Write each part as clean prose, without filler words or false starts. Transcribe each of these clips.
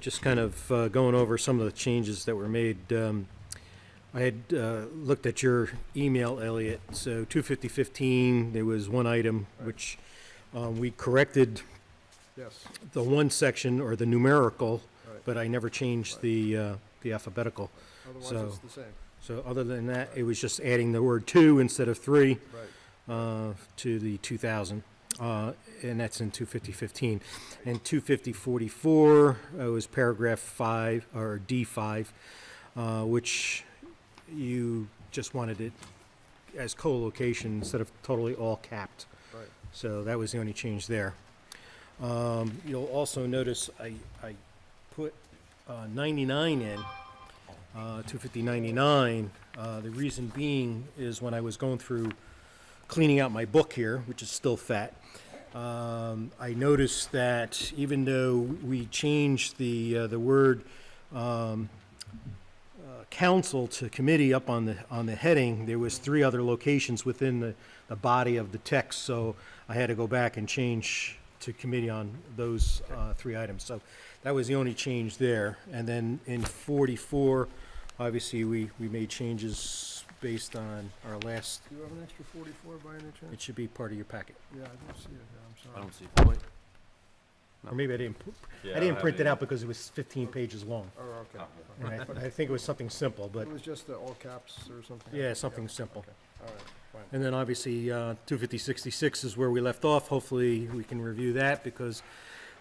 Just kind of going over some of the changes that were made. I had looked at your email, Elliot. So 25015, there was one item which we corrected Yes, the one section or the numerical, right. but I never changed the alphabetical. Otherwise, So- it's the same. So other than that, it was just adding the word two instead of three Right. to the 2000. And that's in 25015. And 25044 was paragraph 5, or D5, which you just wanted it as co-location instead of totally all capped. Right. So that was the only change there. You'll also notice I put 99 in, 25099. The reason being is when I was going through cleaning out my book here, which is still fat, I noticed that even though we changed the word council to committee up on the heading, there was 3 other locations within the body of the text, so I had to go back and change to committee on those 3 items. So that was the only change there. And then in 44, obviously, we made changes based on our last, Do you have an extra 44 by any chance? it should be part of your packet. Yeah, I don't see it there, I'm I sorry. don't see the point. Or maybe I didn't, Yeah, I didn't have print it either. out because it was 15 pages long. Oh, okay. And I think it was something simple, but It was just the all caps or something? yeah, something simple. Okay, all right, fine. And then obviously, 25066 is where we left off. Hopefully, we can review that because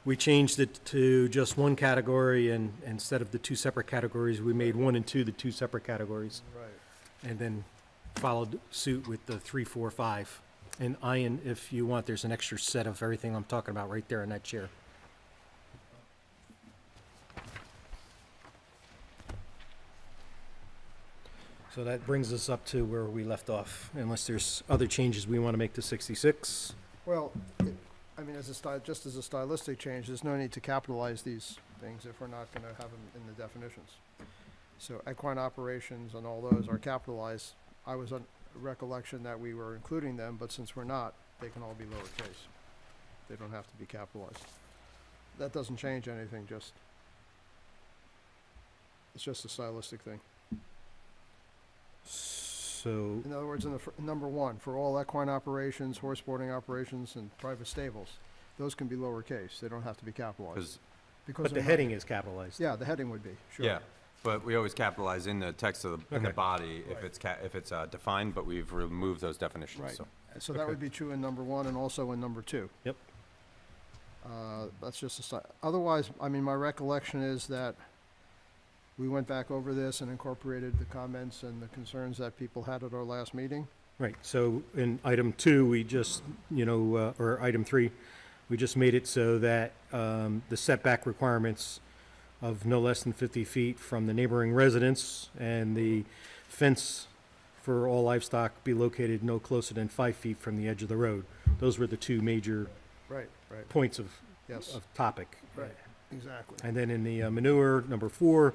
we changed it to just one category, and instead of the 2 separate categories, we made 1 and 2 the 2 separate categories, Right, and then followed suit with the 3, 4, 5. And Ian, if you want, there's an extra set of everything I'm talking about right there in that chair. So that brings us up to where we left off, unless there's other changes we want to make to 66. well, I mean, just as a stylistic change, there's no need to capitalize these things if we're not gonna have them in the definitions. So equine operations and all those are capitalized. I was on recollection that we were including them, but since we're not, they can all be lowercase. They don't have to be capitalized. That doesn't change anything, it's just a stylistic thing. So, In other words, in number 1, for all equine operations, horse boarding operations, and private stables, those can be lowercase. They don't have to be capitalized. Because but the they're not- heading is capitalized. Yeah, the heading would be, sure. Yeah, but we always capitalize in the text of in the Okay. body if Right. it's defined, but we've removed those definitions, Right. so. So that would be true in number 1 and also in number 2. Yep. That's just otherwise, I mean, my recollection is that we went back over this and incorporated the comments and the concerns that people had at our last meeting. Right, so in item 2, we just, or item 3, we just made it so that the setback requirements of no less than 50 feet from the neighboring residence and the fence for all livestock be located no closer than 5 feet from the edge of the road. Those were the 2 major Right, right, points of yes, topic. right, exactly. And then in the manure, number 4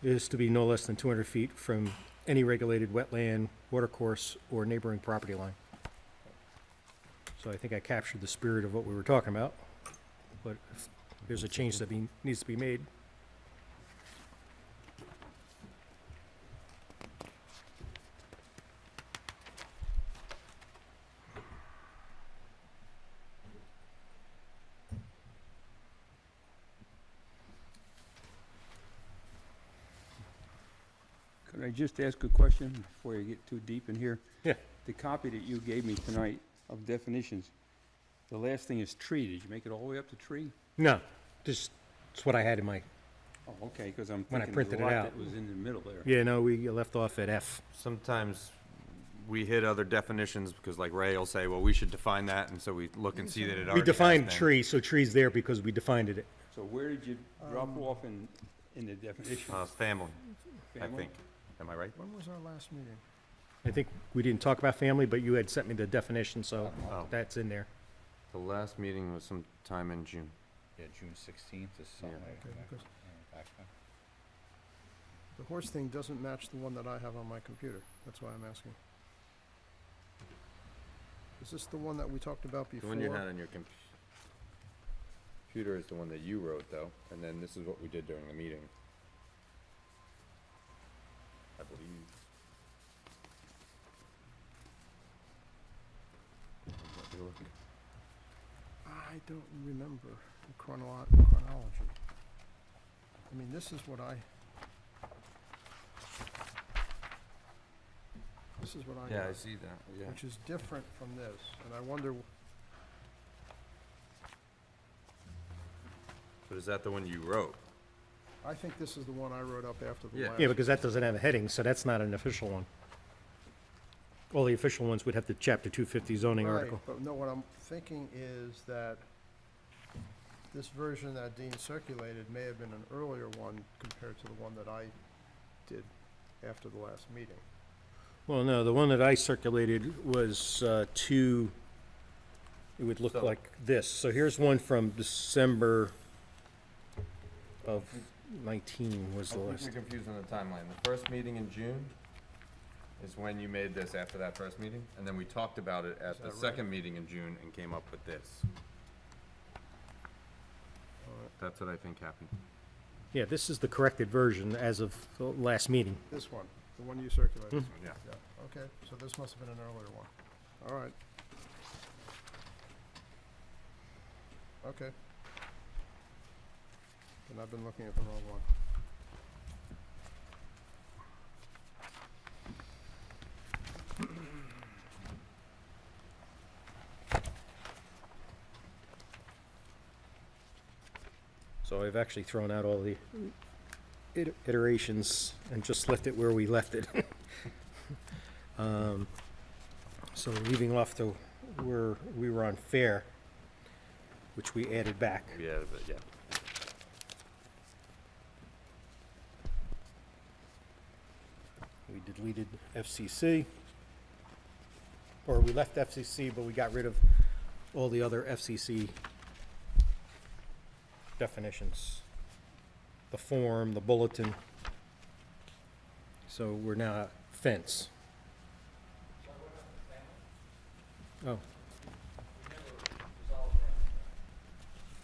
is to be no less than 200 feet from any regulated wetland, watercourse, or neighboring property line. So I think I captured the spirit of what we were talking about, but if there's a change that needs to be made. Could I just ask a question before you get too deep in here? Yeah. The copy that you gave me tonight of definitions, the last thing is tree. Did you make it all the way up to tree? No, just, it's what I had in my, Oh, okay, because I'm When I thinking there's a printed it lot out. that was in the middle there. yeah, no, we left off at F. Sometimes we hit other definitions because like Ray will say, well, we should define that, and so we look and see that it already We has defined been. tree, so tree's there because we defined it. So where did you drop off in the definition? Family, I Family? think. Am I right? When was our last meeting? I think we didn't talk about family, but you had sent me the definition, so Oh. that's in there. The last meeting was sometime in June. Yeah, June 16th is something Yeah. like Okay, that. because Back then. the horse thing doesn't match the one that I have on my computer. That's why I'm asking. Is this the one that we talked about The before? one you had on your computer. computer is the one that you wrote, though, and then this is what we did during the meeting. I believe. Let me look. I don't remember the chronology. I mean, this is what I Yeah, I got, see that, yeah. which is different from this, and I wonder, But is that the one you wrote? I think this is the one I wrote up after the Yeah. last. Yeah, because that doesn't have a heading, so that's not an official one. All the official ones would have the chapter 250 zoning Right, article. but no, what I'm thinking is that this version that Dean circulated may have been an earlier one compared to the one that I did after the last meeting. Well, no, the one that I circulated was it would look So- like this. So here's one from December of 19 was the I think last. you're confused on the timeline. The first meeting in June is when you made this after that first meeting, and then we talked about it at Is the that right? second meeting in June and came up with this. That's what I think happened. Yeah, this is the corrected version as of the last meeting. This one, the one you circulated. Yeah. Yeah, okay, so this must have been an earlier one. All right. Okay. Then I've been looking at the wrong one. So I've actually thrown out all the iterations and just left it where we left it. So leaving off the, where we were on fair, which we added back. Yeah, but yeah. We deleted FCC. Or we left FCC, but we got rid of all the other FCC definitions. The form, the bulletin. So we're now at fence. Oh,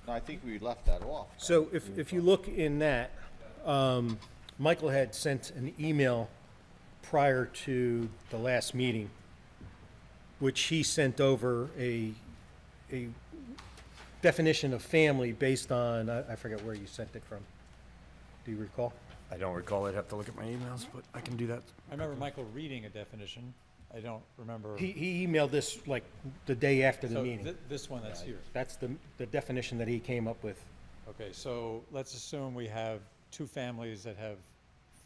No, I think we left that off. so if you look in that, Michael had sent an email prior to the last meeting, which he sent over a definition of family based on, I forget where you sent it from. Do you recall? I don't recall. I'd have to look at my emails, but I can do that. I remember Michael reading a definition. I don't remember. He emailed this like the day after the So meeting. this one that's here. That's the definition that he came up with. Okay, so let's assume we have two families that have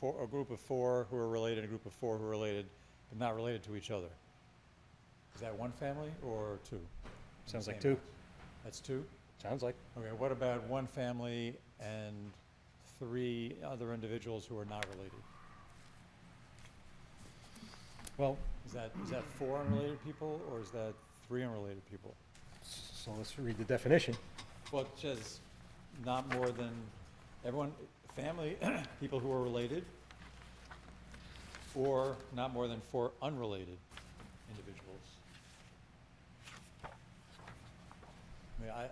a group of four who are related, a group of four who are related, but not related to each other. Is that one family or two? Sounds like Same two. house. That's two? Sounds like. Okay, what about one family and three other individuals who are not related? Well, Is that four unrelated people, or is that three unrelated people? so let's read the definition. Well, it says not more than everyone, family, people who are related, or not more than four unrelated individuals.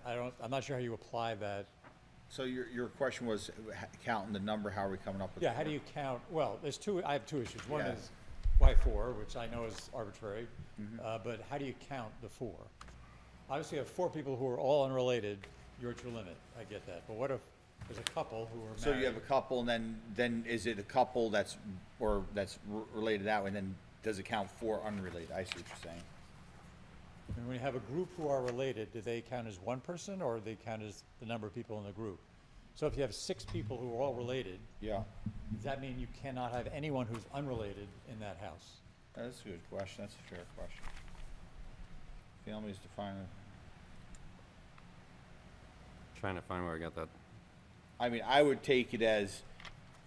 I mean, I'm not sure how you apply that. So your question was counting the number, how are we coming up with? Yeah, how do you count, well, I have two issues. One Yeah. is why four, which I know is arbitrary, but how do you count the four? Obviously, you have four people who are all unrelated, you're at your limit, I get that. But what if there's a couple who are married? So you have a couple, and then is it a couple that's related that way, and then does it count for unrelated? I see what you're saying. And when you have a group who are related, do they count as one person, or do they count as the number of people in the group? So if you have six people who are all related, Yeah, does that mean you cannot have anyone who's unrelated in that house? that's a good question, that's a fair question. Families defined, Trying to find where I got that. I mean, I would take it as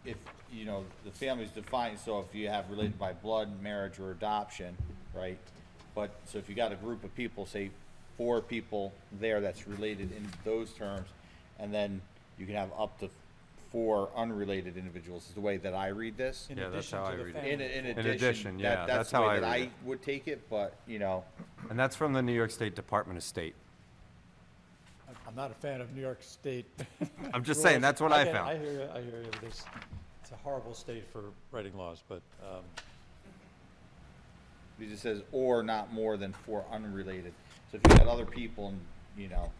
if, the family's defined, so if you have related by blood, marriage, or adoption, right? But, so if you got a group of people, say, four people there that's related in those terms, and then you can have up to four unrelated individuals, is the way that I read this. In Yeah, that's addition how to I the read it. family? In addition, addition, yeah, that's that's the how way I that read I it. would take it, but, And that's from the New York State Department of State. I'm I'm not a fan of New York State. I'm just saying, rules. that's what I get it, found. I hear you, I hear you. It's a horrible state for writing laws, but, It just says, or not more than 4 unrelated. So if you got other people and, you know,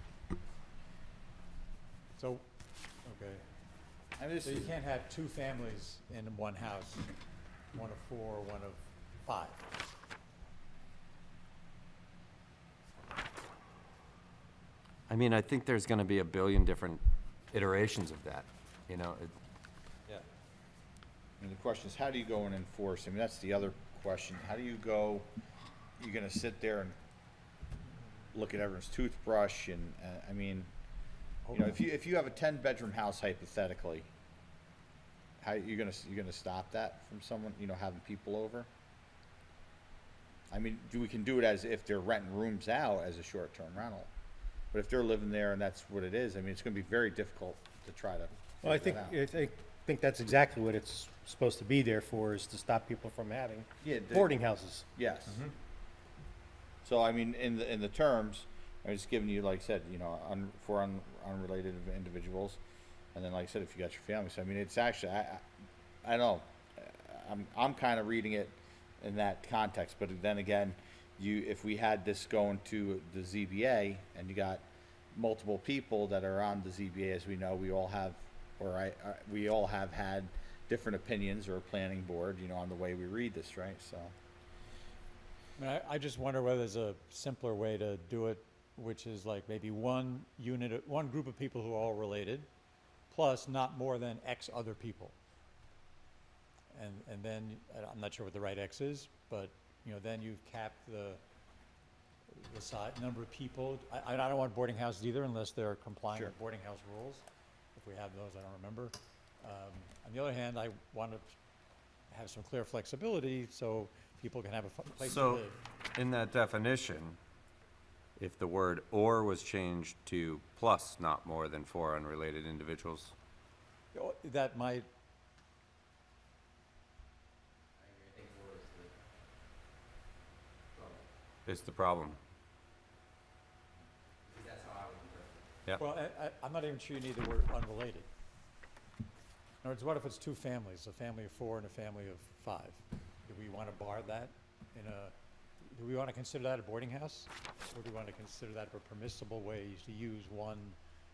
so, okay. I mean, this So you is, can't have two families in one house, one of 4, one of 5. I mean, I think there's gonna be a billion different iterations of that, you know? Yeah. I mean, the question is, how do you go and enforce? I mean, that's the other question. How do you go, you're gonna sit there and look at everyone's toothbrush and, I mean, you know, if you have a 10-bedroom house hypothetically, how, you're gonna stop that from someone, you know, having people over? I mean, we can do it as if they're renting rooms out as a short-term rental. But if they're living there and that's what it is, I mean, it's gonna be very difficult to try to Well, I figure think, that out. I think that's exactly what it's supposed to be there for, is to stop people from having Yeah, boarding houses. Yes. So, I mean, in the terms, I'm just giving you, like I said, you know, unrelated individuals, and then, like I said, if you got your family, so, I mean, it's actually, I don't know, I'm kind of reading it in that context, but then again, if we had this going to the ZBA, and you got multiple people that are on the ZBA, as we know, we all have, we all have had different opinions, or a planning board, you know, on the way we read this, right, so. I mean, I just wonder whether there's a simpler way to do it, which is like maybe one unit, one group of people who are all related, plus not more than X other people. And then, I'm not sure what the right X is, but, you know, then you've capped the number of people. I don't want boarding houses either unless they're complying Sure. with boarding house rules. If we have those, I don't remember. On the other hand, I want to have some clear flexibility so people can have a place to So, live. in that definition, if the word "or" was changed to plus not more than 4 unrelated individuals, That might, is the problem. Yeah. well, I'm not even sure you need the word unrelated. In other words, what if it's 2 families, a family of 4 and a family of 5? Do we want to bar that do we want to consider that a boarding house? Or do we want to consider that a permissible way to use one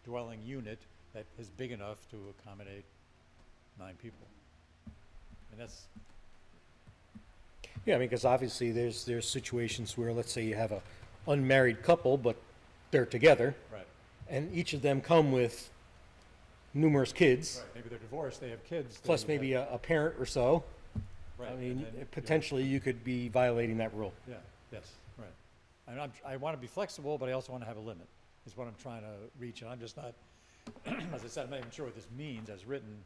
dwelling unit that is big enough to accommodate 9 people? And that's, Yeah, I mean, because obviously there's situations where, let's say you have a unmarried couple, but they're together, right, and each of them come with numerous kids, right, maybe they're divorced, they have kids. then plus you maybe have- a parent or so. right, I and mean, then, potentially you could be violating that rule. Yeah, yes, right. And I want to be flexible, but I also want to have a limit, is what I'm trying to reach, and I'm just not, as I said, I'm not even sure what this means as written.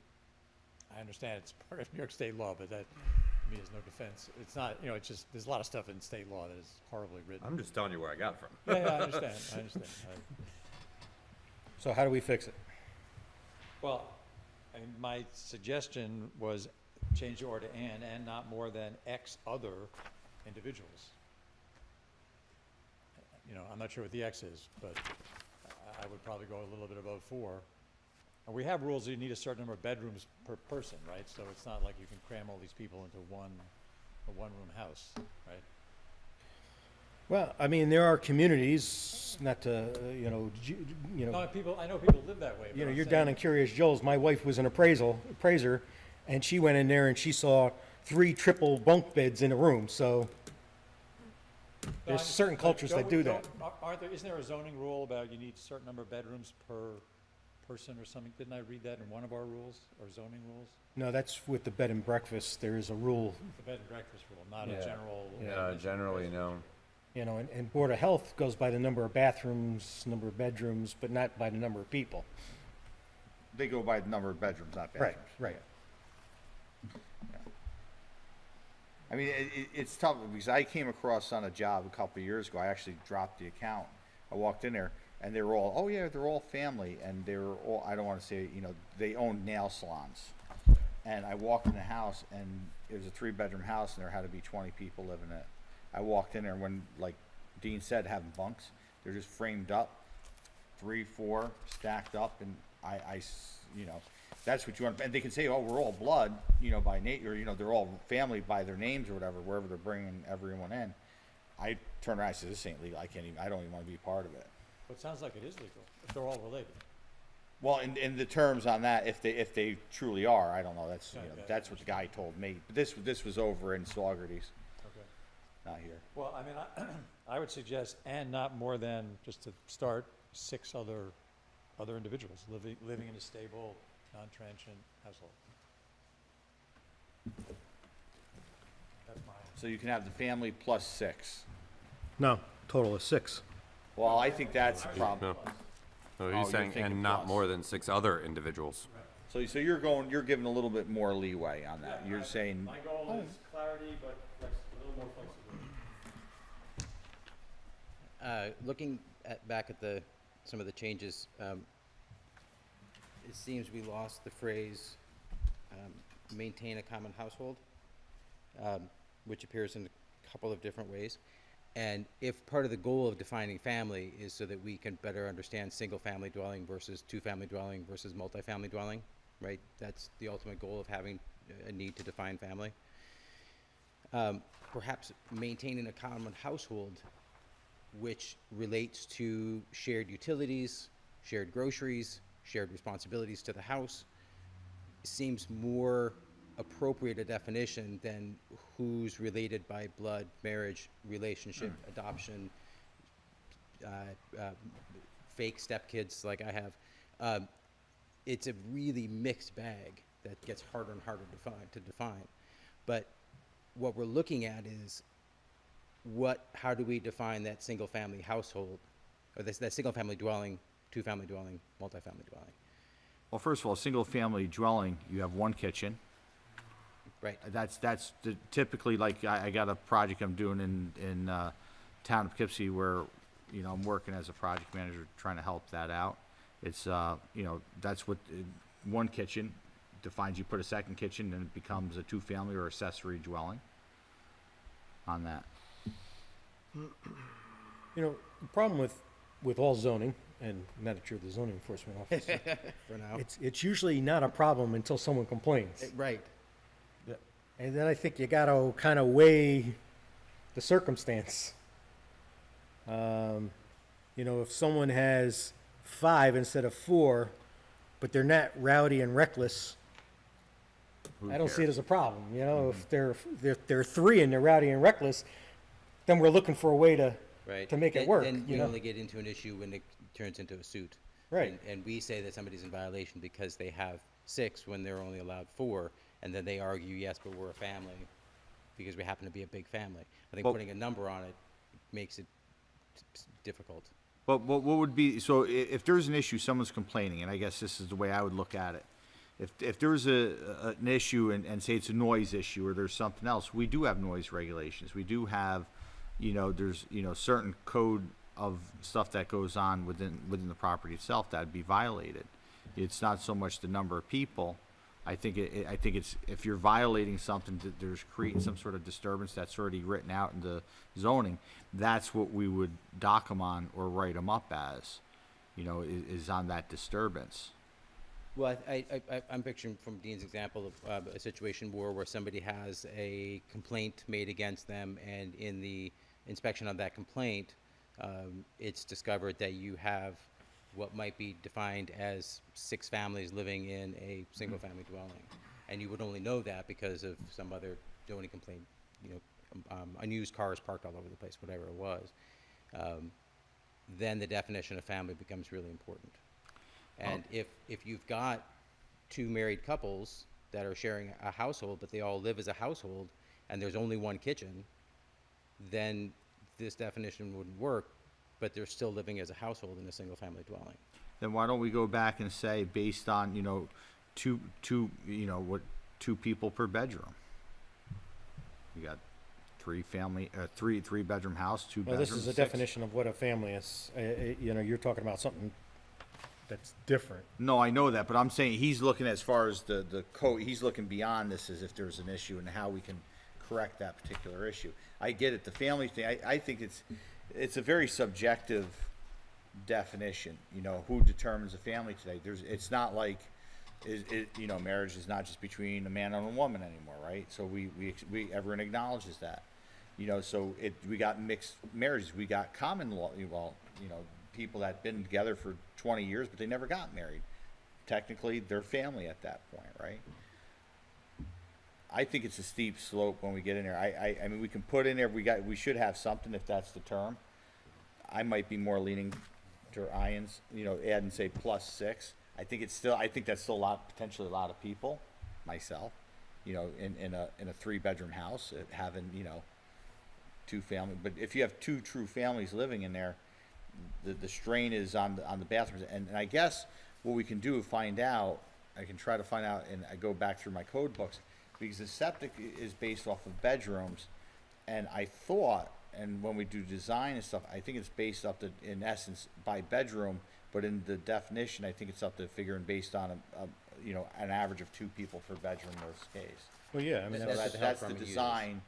I understand it's part of New York state law, but that, to me, is no defense. It's not, you know, it's just, there's a lot of stuff in state law that is horribly written. I'm just telling you where I got it from. Yeah, I understand, I understand. So how do we fix it? Well, I mean, my suggestion was change the order to and not more than X other individuals. You know, I'm not sure what the X is, but I would probably go a little bit above 4. And we have rules that you need a certain number of bedrooms per person, right? So it's not like you can cram all these people into a one-room house, right? Well, I mean, there are communities, not to, No, I know people live that way. but you know, I'm you're saying- down in Curious Joe's. My wife was an appraiser, and she went in there and she saw 3 triple bunk beds in a room, so No, there's I certain understand, but cultures that don't- do that. Isn't there a zoning rule about you need a certain number of bedrooms per person or something? Didn't I read that in one of our rules, or zoning rules? No, that's with the bed and breakfast. There is a rule, The bed and breakfast rule, not a Yeah. general. Generally, no. and Board of Health goes by the number of bathrooms, number of bedrooms, but not by the number of people. They go by the number of bedrooms, not bathrooms. Right. I mean, it's tough, because I came across on a job a couple of years ago, I actually dropped the account. I walked in there, and they were all, oh yeah, they're all family, and they were all, I don't wanna say, you know, they owned nail salons. And I walked in the house, and it was a 3-bedroom house, and there had to be 20 people living in it. I walked in there, and when, like Dean said, having bunks, they're just framed up. 3, 4 stacked up, and you know, that's what you want, and they can say, oh, we're all blood, you know, by or, you know, they're all family by their names or whatever, wherever they're bringing everyone in. I turn around and say, this ain't legal, I don't even wanna be a part of it. But it sounds like it is legal, if they're all related. Well, in the terms on that, if they truly are, I don't know, that's, you know, Okay. that's what the guy told me. But this was over in Saugerties, Okay. not here. Well, I mean, I would suggest, and not more than, just to start, 6 other individuals living in a stable, non-transient household. That's my, So you can have the family plus 6. No, total of 6. Well, I think that's a problem. No. No, you're he's saying, thinking and not plus. more than 6 other individuals. So you're giving a little bit more leeway on that. You're saying, my goal is clarity, but a little more flexibility. Looking back at some of the changes, it seems we lost the phrase, maintain a common household, which appears in a couple of different ways. And if part of the goal of defining family is so that we can better understand single-family dwelling versus two-family dwelling versus multifamily dwelling, right? That's the ultimate goal of having a need to define family. Perhaps maintaining a common household which relates to shared utilities, shared groceries, shared responsibilities to the house, seems more appropriate a definition than who's related by blood, marriage, relationship, adoption, fake stepkids like I have. It's a really mixed bag that gets harder and harder to define. But what we're looking at is how do we define that single-family household, or that single-family dwelling, two-family dwelling, multifamily dwelling? Well, first of all, single-family dwelling, you have one kitchen. Right. That's typically, like, I got a project I'm doing in town of Poughkeepsie where, you know, I'm working as a project manager trying to help that out. It's, you know, that's what, one kitchen defines, you put a second kitchen and it becomes a two-family or accessory dwelling on that. You know, the problem with all zoning, and not that you're the zoning enforcement officer, For now. it's usually not a problem until someone complains. Right. And then I think you gotta kind of weigh the circumstance. You know, if someone has 5 instead of 4, but they're not rowdy and reckless, Who I don't see it cares? as a problem. You know, if they're 3 and they're rowdy and reckless, then we're looking for a way to Right. make it Then- work. Then you we know, only get into an issue when it turns into a suit. Right. And we say that somebody's in violation because they have 6 when they're only allowed 4, and then they argue, yes, but we're a family because we happen to be a big family. I think Well- putting a number on it makes it difficult. But what would be, so if there's an issue, someone's complaining, and I guess this is the way I would look at it. If there's an issue and say it's a noise issue or there's something else, we do have noise regulations. We do have, you know, there's, you know, certain code of stuff that goes on within the property itself that'd be violated. It's not so much the number of people. I think it's, if you're violating something, that there's creating some sort of disturbance that's already written out in the zoning, that's what we would dock them on or write them up as, you know, is on that disturbance. Well, I'm picturing from Dean's example of a situation where somebody has a complaint made against them, and in the inspection of that complaint, it's discovered that you have what might be defined as 6 families living in a single-family dwelling. And you would only know that because of some other zoning complaint, you know, unused cars parked all over the place, whatever it was. Then the definition of family becomes really important. And if you've got 2 married couples that are sharing a household, but they all live as a household, and there's only one kitchen, then this definition wouldn't work, but they're still living as a household in a single-family dwelling. Then why don't we go back and say, based on, you know, two, you know, what, 2 people per bedroom? You got 3-bedroom house, 2 well, bedrooms. this is a 6. definition of what a family is. You know, you're talking about something that's different. No, I know that, but I'm saying he's looking as far as the code, he's looking beyond this as if there's an issue and how we can correct that particular issue. I get it, the family thing, I think it's a very subjective definition, you know, who determines a family today? It's not like, you know, marriage is not just between a man and a woman anymore, right? So everyone acknowledges that. You know, so we got mixed marriages, we got common law, well, you know, people that been together for 20 years, but they never got married. Technically, they're family at that point, right? I think it's a steep slope when we get in there. I mean, we can put in there, we should have something if that's the term. I might be more leaning to Ian's, you know, add and say +6. I think that's still potentially a lot of people, myself, you know, in a 3-bedroom house, having, you know, 2 family. But if you have 2 true families living in there, the strain is on the bathrooms. And I guess what we can do, I can try to find out, and I go back through my code books, because the septic is based off of bedrooms, and I thought, and when we do design and stuff, I think it's based up to, in essence, by bedroom, but in the definition, I think it's up to figuring based on you know, an average of 2 people per bedroom in this case. Well, yeah, I mean, That's So what the health that's the department uses. design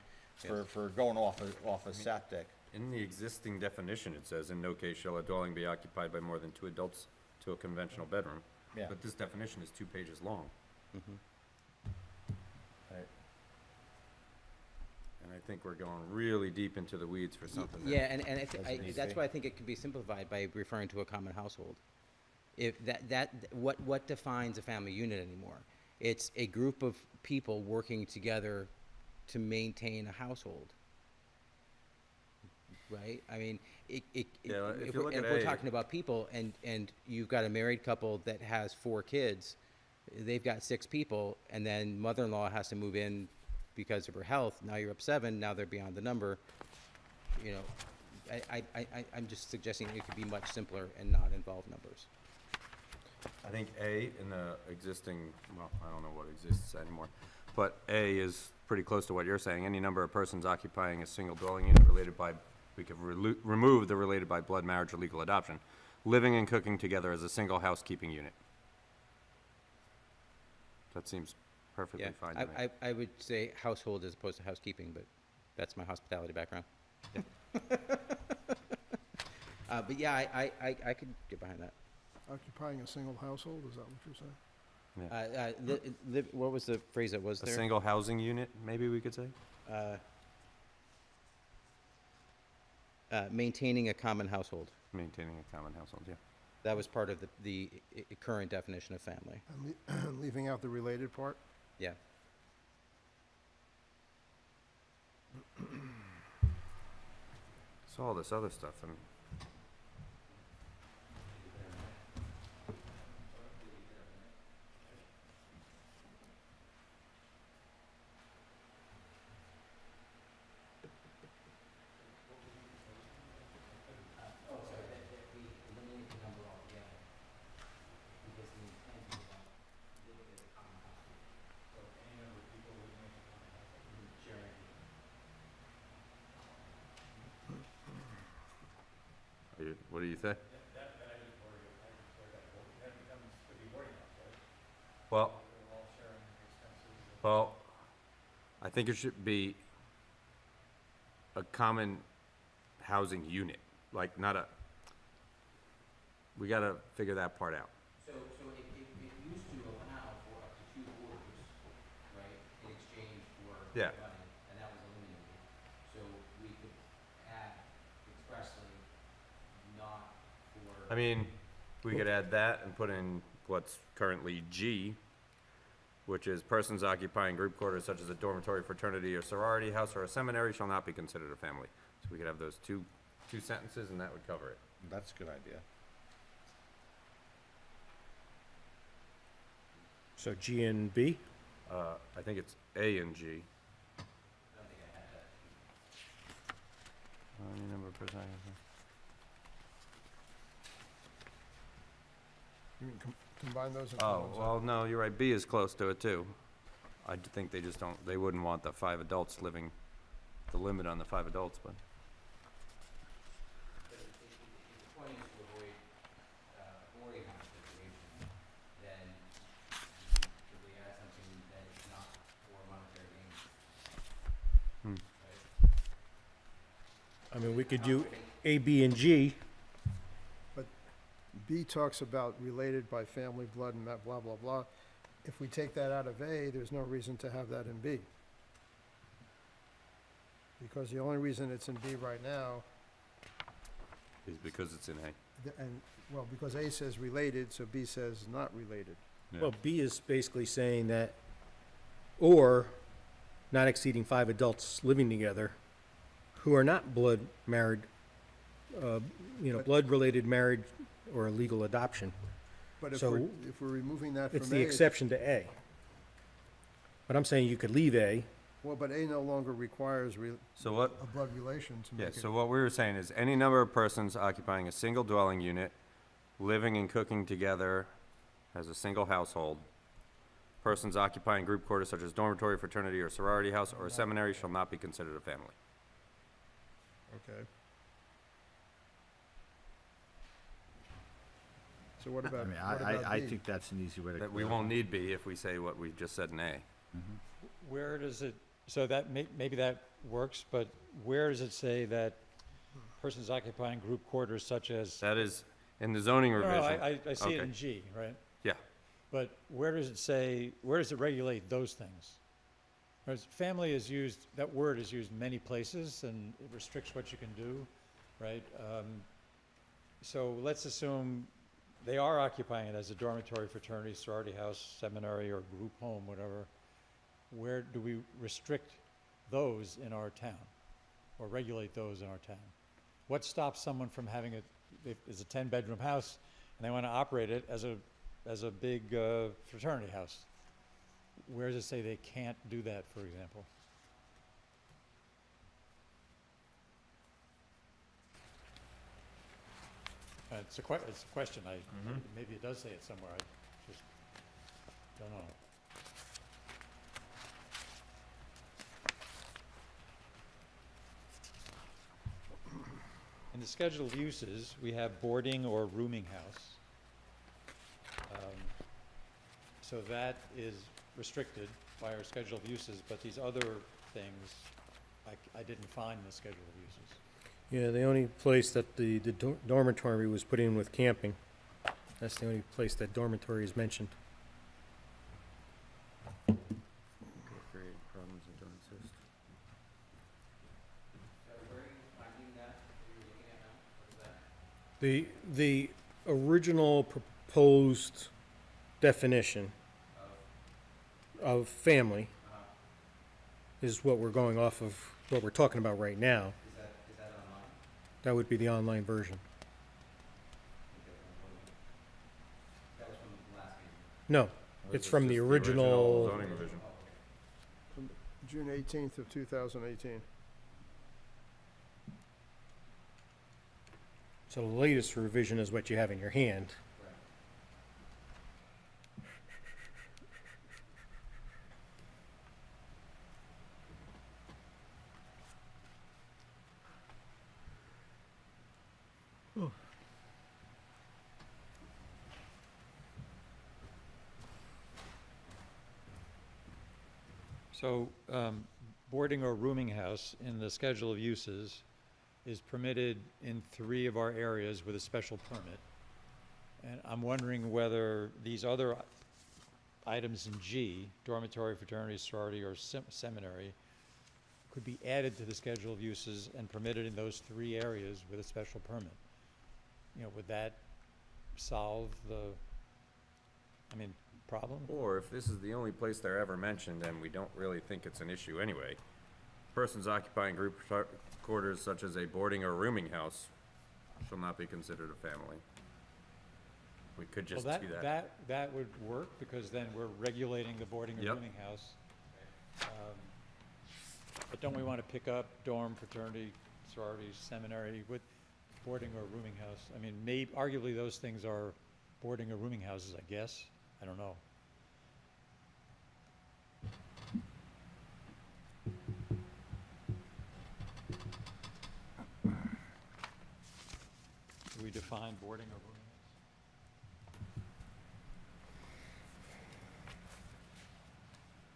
for going off a septic. In the existing definition, it says, in no case shall a dwelling be occupied by more than 2 adults to a conventional bedroom. Yeah. But this definition is 2 pages long. Right. And I think we're going really deep into the weeds for something that. Yeah, and Doesn't need to that's be. why I think it can be simplified by referring to a common household. If what defines a family unit anymore? It's a group of people working together to maintain a household. Right? I mean, Yeah, if if you look at we're A- talking about people and you've got a married couple that has 4 kids, they've got 6 people, and then mother-in-law has to move in because of her health. Now you're up 7, now they're beyond the number. You know, I'm just suggesting it could be much simpler and not involve numbers. I think A in the existing, well, I don't know what exists anymore, but A is pretty close to what you're saying. Any number of persons occupying a single dwelling unit related by, we could remove the related by blood, marriage, or legal adoption, living and cooking together as a single housekeeping unit. That seems perfectly Yeah, fine to me. I would say household as opposed to housekeeping, but that's my hospitality background. But yeah, I could get behind that. Occupying a single household, is that what you're saying? What was the phrase that was A there? single housing unit, maybe we could say? Maintaining a common household. Maintaining a common household, yeah. That was part of the current definition of family. And leaving out the related part? Yeah. So all this other stuff, and what do you think? Well, I think it should be a common housing unit, like not a, we gotta figure that part out. So it used to allow for up to 2 orders, right, in exchange for Yeah. money, and that was eliminated. So we could add expressly not for. I mean, we could add that and put in what's currently G, which is persons occupying group quarters such as a dormitory, fraternity, or sorority house, or a seminary shall not be considered a family. So we could have those two sentences and that would cover it. That's a good idea. so G and B? I think it's A and G. Any number of persons. You can combine those into Oh, one well, no, you're right, B is close to it too. I think they just don't, they wouldn't want the 5 adults living, the limit on the 5 adults, but. The point is to avoid boarding house situation, then if we add something that is not for monetary gain. I mean, we could do A, B, and G. B talks about related by family, blood, and that blah, blah, blah. If we take that out of A, there's no reason to have that in B. Because the only reason it's in B right now, Is because it's in A. well, because A says related, so B says not related. Yeah. Well, B is basically saying that, or not exceeding 5 adults living together who are not blood married, But- blood-related marriage or legal adoption. But if So, we're removing that from A. It's the exception to A. But I'm saying you could leave A. Well, but A no longer requires So what, a blood relation to yeah, make it. so what we were saying is any number of persons occupying a single dwelling unit, living and cooking together as a single household, persons occupying group quarters such as dormitory, fraternity, or sorority house, or a seminary shall not be considered a family. Okay. So what I about, mean, what about I B? think that's an easy way to. That we won't need B if we say what we just said in A. Where does it, so that maybe that works, but where does it say that persons occupying group quarters such as? That is in the zoning No, revision. I see it Okay. in G, right? Yeah, But where does it say, where does it regulate those things? Whereas family is used, that word is used many places and it restricts what you can do, right? So let's assume they are occupying it as a dormitory, fraternity, sorority house, seminary, or group home, whatever. Where do we restrict those in our town or regulate those in our town? What stops someone from having if it's a 10-bedroom house and they want to operate it as a big fraternity house? Where does it say they can't do that, for example? It's a question, maybe it does say it somewhere, I just don't know. In the schedule of uses, we have boarding or rooming house. So that is restricted by our schedule of uses, but these other things, I didn't find in the schedule of uses. Yeah, the only place that the dormitory was put in with camping. That's the only place that dormitory is mentioned. create problems that don't exist. The original proposed definition of family is what we're going off of, what we're talking about right now. Is that online? That would be the online version. That was from last meeting. No, it's from the original, Zoning revision. June 18th of 2018. so the latest revision is what you have in your hand. So, boarding or rooming house in the schedule of uses is permitted in 3 of our areas with a special permit. And I'm wondering whether these other items in G, dormitory, fraternity, sorority, or seminary, could be added to the schedule of uses and permitted in those 3 areas with a special permit. You know, would that solve the, problem? Or if this is the only place they're ever mentioned and we don't really think it's an issue anyway, persons occupying group quarters such as a boarding or rooming house shall not be considered a family. We could just Well, do that. that would work, because then we're regulating the boarding or Yep. rooming house. But don't we want to pick up dorm, fraternity, sorority, seminary with boarding or rooming house? Arguably, those things are boarding or rooming houses, I guess. I don't know. Do we define boarding or rooming house?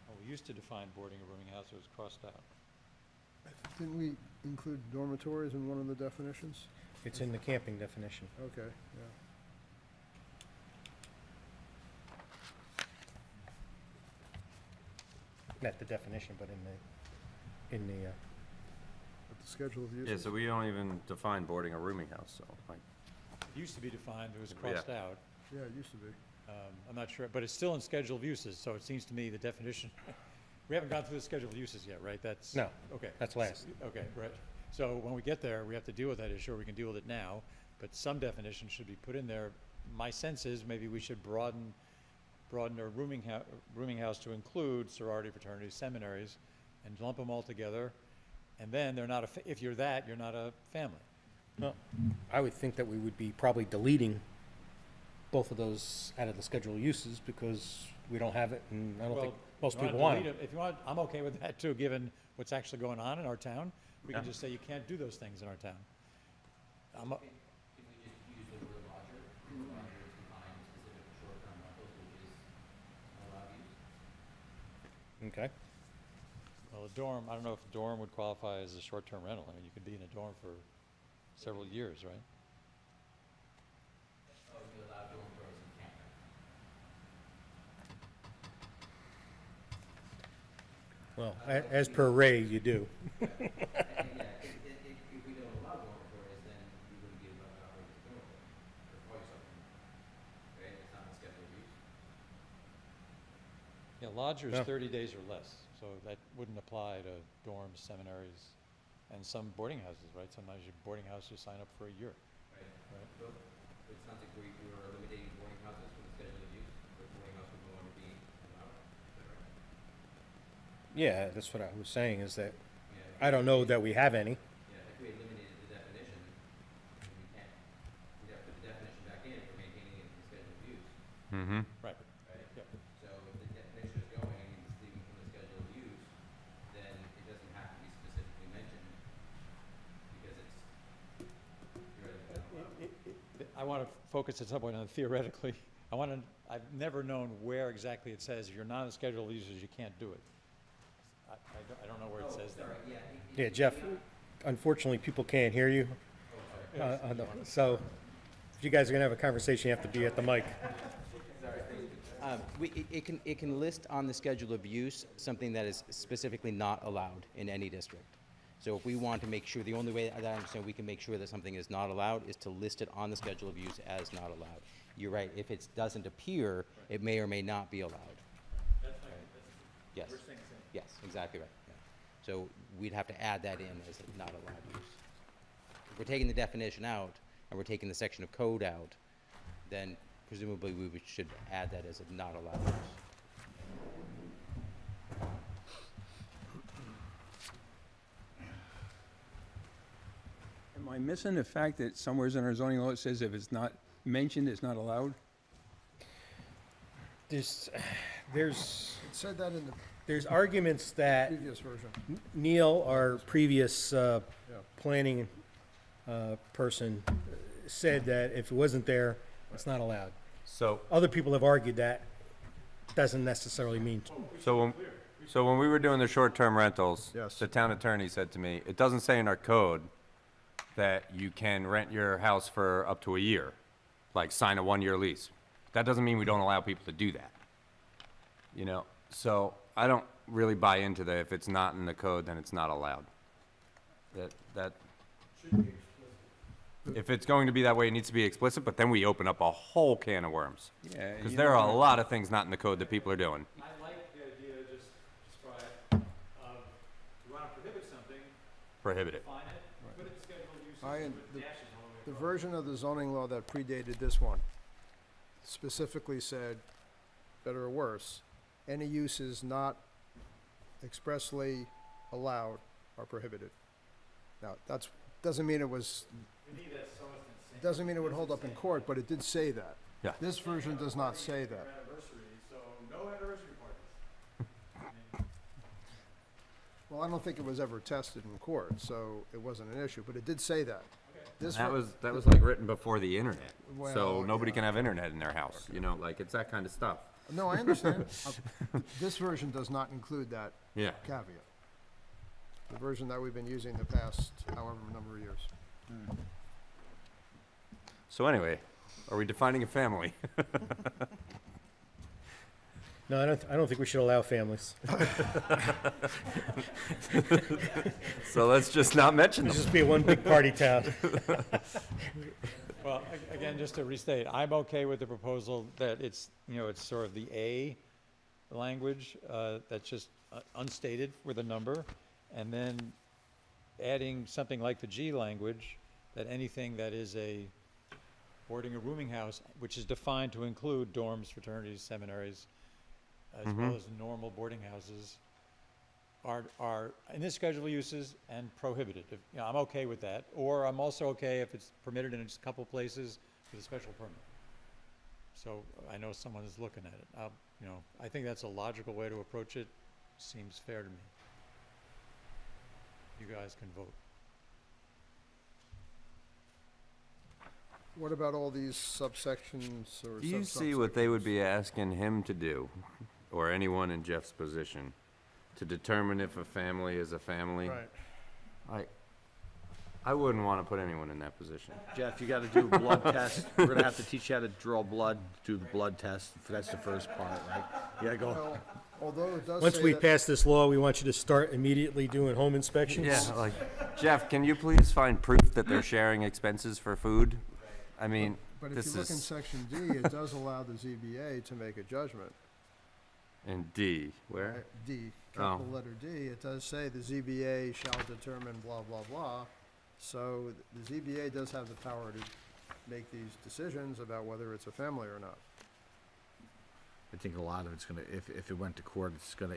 Well, we used to define boarding or rooming house, it was crossed out. Didn't we include dormitories in one of the definitions? It's in the camping definition. Okay, yeah. not the definition, but in the, But the schedule of Yeah, uses. so we don't even define boarding or rooming house, so, like, It used to be defined, it was Yeah. crossed out. Yeah, it used to be. I'm not sure, but it's still in schedule of uses, so it seems to me the definition, we haven't gone through the schedule of uses yet, right? That's. No, Okay. that's last. Okay, right. So when we get there, we have to deal with that issue, or we can deal with it now, but some definition should be put in there. My sense is maybe we should broaden our rooming house to include sorority, fraternities, seminaries, and lump them all together. And then they're not if you're that, you're not a family. well, I would think that we would be probably deleting both of those out of the schedule of uses because we don't have it and I don't think most If you people wanna want delete it. If you want, I'm okay with that too, given what's actually going on in our town. We can Yeah. just say you can't do those things in our town. I'm, Okay. well, a dorm, I don't know if a dorm would qualify as a short-term rental. I mean, you could be in a dorm for several years, right? Well, as per Ray, you do. Yeah, lodger is Yeah. 30 days or less, so that wouldn't apply to dorms, seminaries, and some boarding houses, right? Sometimes your boarding house, you sign up for a year. Right. It sounds like we were eliminating boarding houses from the schedule of use, but boarding house would no longer be allowed. Is that right? Yeah, that's what I was saying is that I don't know that we have any. Yeah, if we eliminated the definition, then we can't, we'd have to put the definition back in for maintaining it in the schedule of use, mm-hmm. Right. right? Yep. So if the definition is going and it's leaving from the schedule of use, then it doesn't have to be specifically mentioned because it's theoretically not allowed. I want to focus at some point on theoretically. I've never known where exactly it says if you're not on the schedule of uses, you can't do it. I don't know where it says that. Yeah, Jeff, unfortunately, people can't hear you. So if you guys are gonna have a conversation, you have to be at the mic. It can list on the schedule of use something that is specifically not allowed in any district. So if we want to make sure, the only way that I understand we can make sure that something is not allowed is to list it on the schedule of use as not allowed. You're right, if it doesn't appear, it may or may not be allowed. Yes. Yes, exactly right. Yeah. So we'd have to add that in as a not allowed use. If we're taking the definition out and we're taking the section of code out, then presumably should add that as a not allowed use. Am I missing the fact that somewhere in our zoning law it says if it's not mentioned, it's not allowed? There's It said that in the there's arguments that previous version. Neil, our previous planning person, said that if it wasn't there, it's not allowed. So, Other people have argued that doesn't necessarily mean, so when we were doing the short-term rentals, Yes. the town attorney said to me, it doesn't say in our code that you can rent your house for up to a year, like sign a one-year lease. That doesn't mean we don't allow people to do that. You know, so I don't really buy into that. If it's not in the code, then it's not allowed. That. If it's going to be that way, it needs to be explicit, but then we open up a whole can of worms. Yeah. Because there are a lot of things not in the code that people are doing. I like the idea just described of, you want to prohibit something, Prohibit it. define it, put it in schedule of uses I- with the- dashes all the The way across. version of the zoning law that predated this one specifically said, better or worse, any uses not expressly allowed are prohibited. Now, doesn't mean it was, To me, that's so insane. doesn't mean it would hold up in court, but it did say that. Yeah. This version does not say that. Anniversary, so no anniversary parties. Well, I don't think it was ever tested in court, so it wasn't an issue, but it did say that. This That ver- was like written before the internet. Well, So nobody yeah. can have internet in their house, you know, like it's that kind of stuff. No, I understand. This version does not include that Yeah. caveat. The version that we've been using the past however number of years. So anyway, are we defining a family? No, I don't think we should allow families. So let's just not mention Let's them. just be a one big party town. Well, again, just to restate, I'm okay with the proposal that it's, it's sort of the A language, that's just unstated with a number, and then adding something like the G language, that anything that is a boarding or rooming house, which is defined to include dorms, fraternities, seminaries, as well as normal boarding houses, are in this schedule of uses and prohibited. I'm okay with that, or I'm also okay if it's permitted in just a couple places with a special permit. So I know someone is looking at it. I think that's a logical way to approach it. Seems fair to me. You guys can vote. What about all these subsections or Do you see what they would be asking him to do, or anyone in Jeff's position, to determine if a family is a family? Right. I wouldn't want to put anyone in that position. Jeff, you gotta do a blood test. We're gonna have to teach you how to draw blood, do the blood test. That's the first part, right? You gotta go. Well, although it does Once say we that- pass this law, we want you to start immediately doing home inspections. Yeah, like, Jeff, can you please find proof that they're sharing expenses for food? I mean, But if this you look in is section D, it does allow the ZBA to make a judgment. in D, where? Right? D, Oh. capital letter D, it does say the ZBA shall determine blah, blah, blah. So the ZBA does have the power to make these decisions about whether it's a family or not. I think a lot of it's gonna, if it went to court, it's gonna,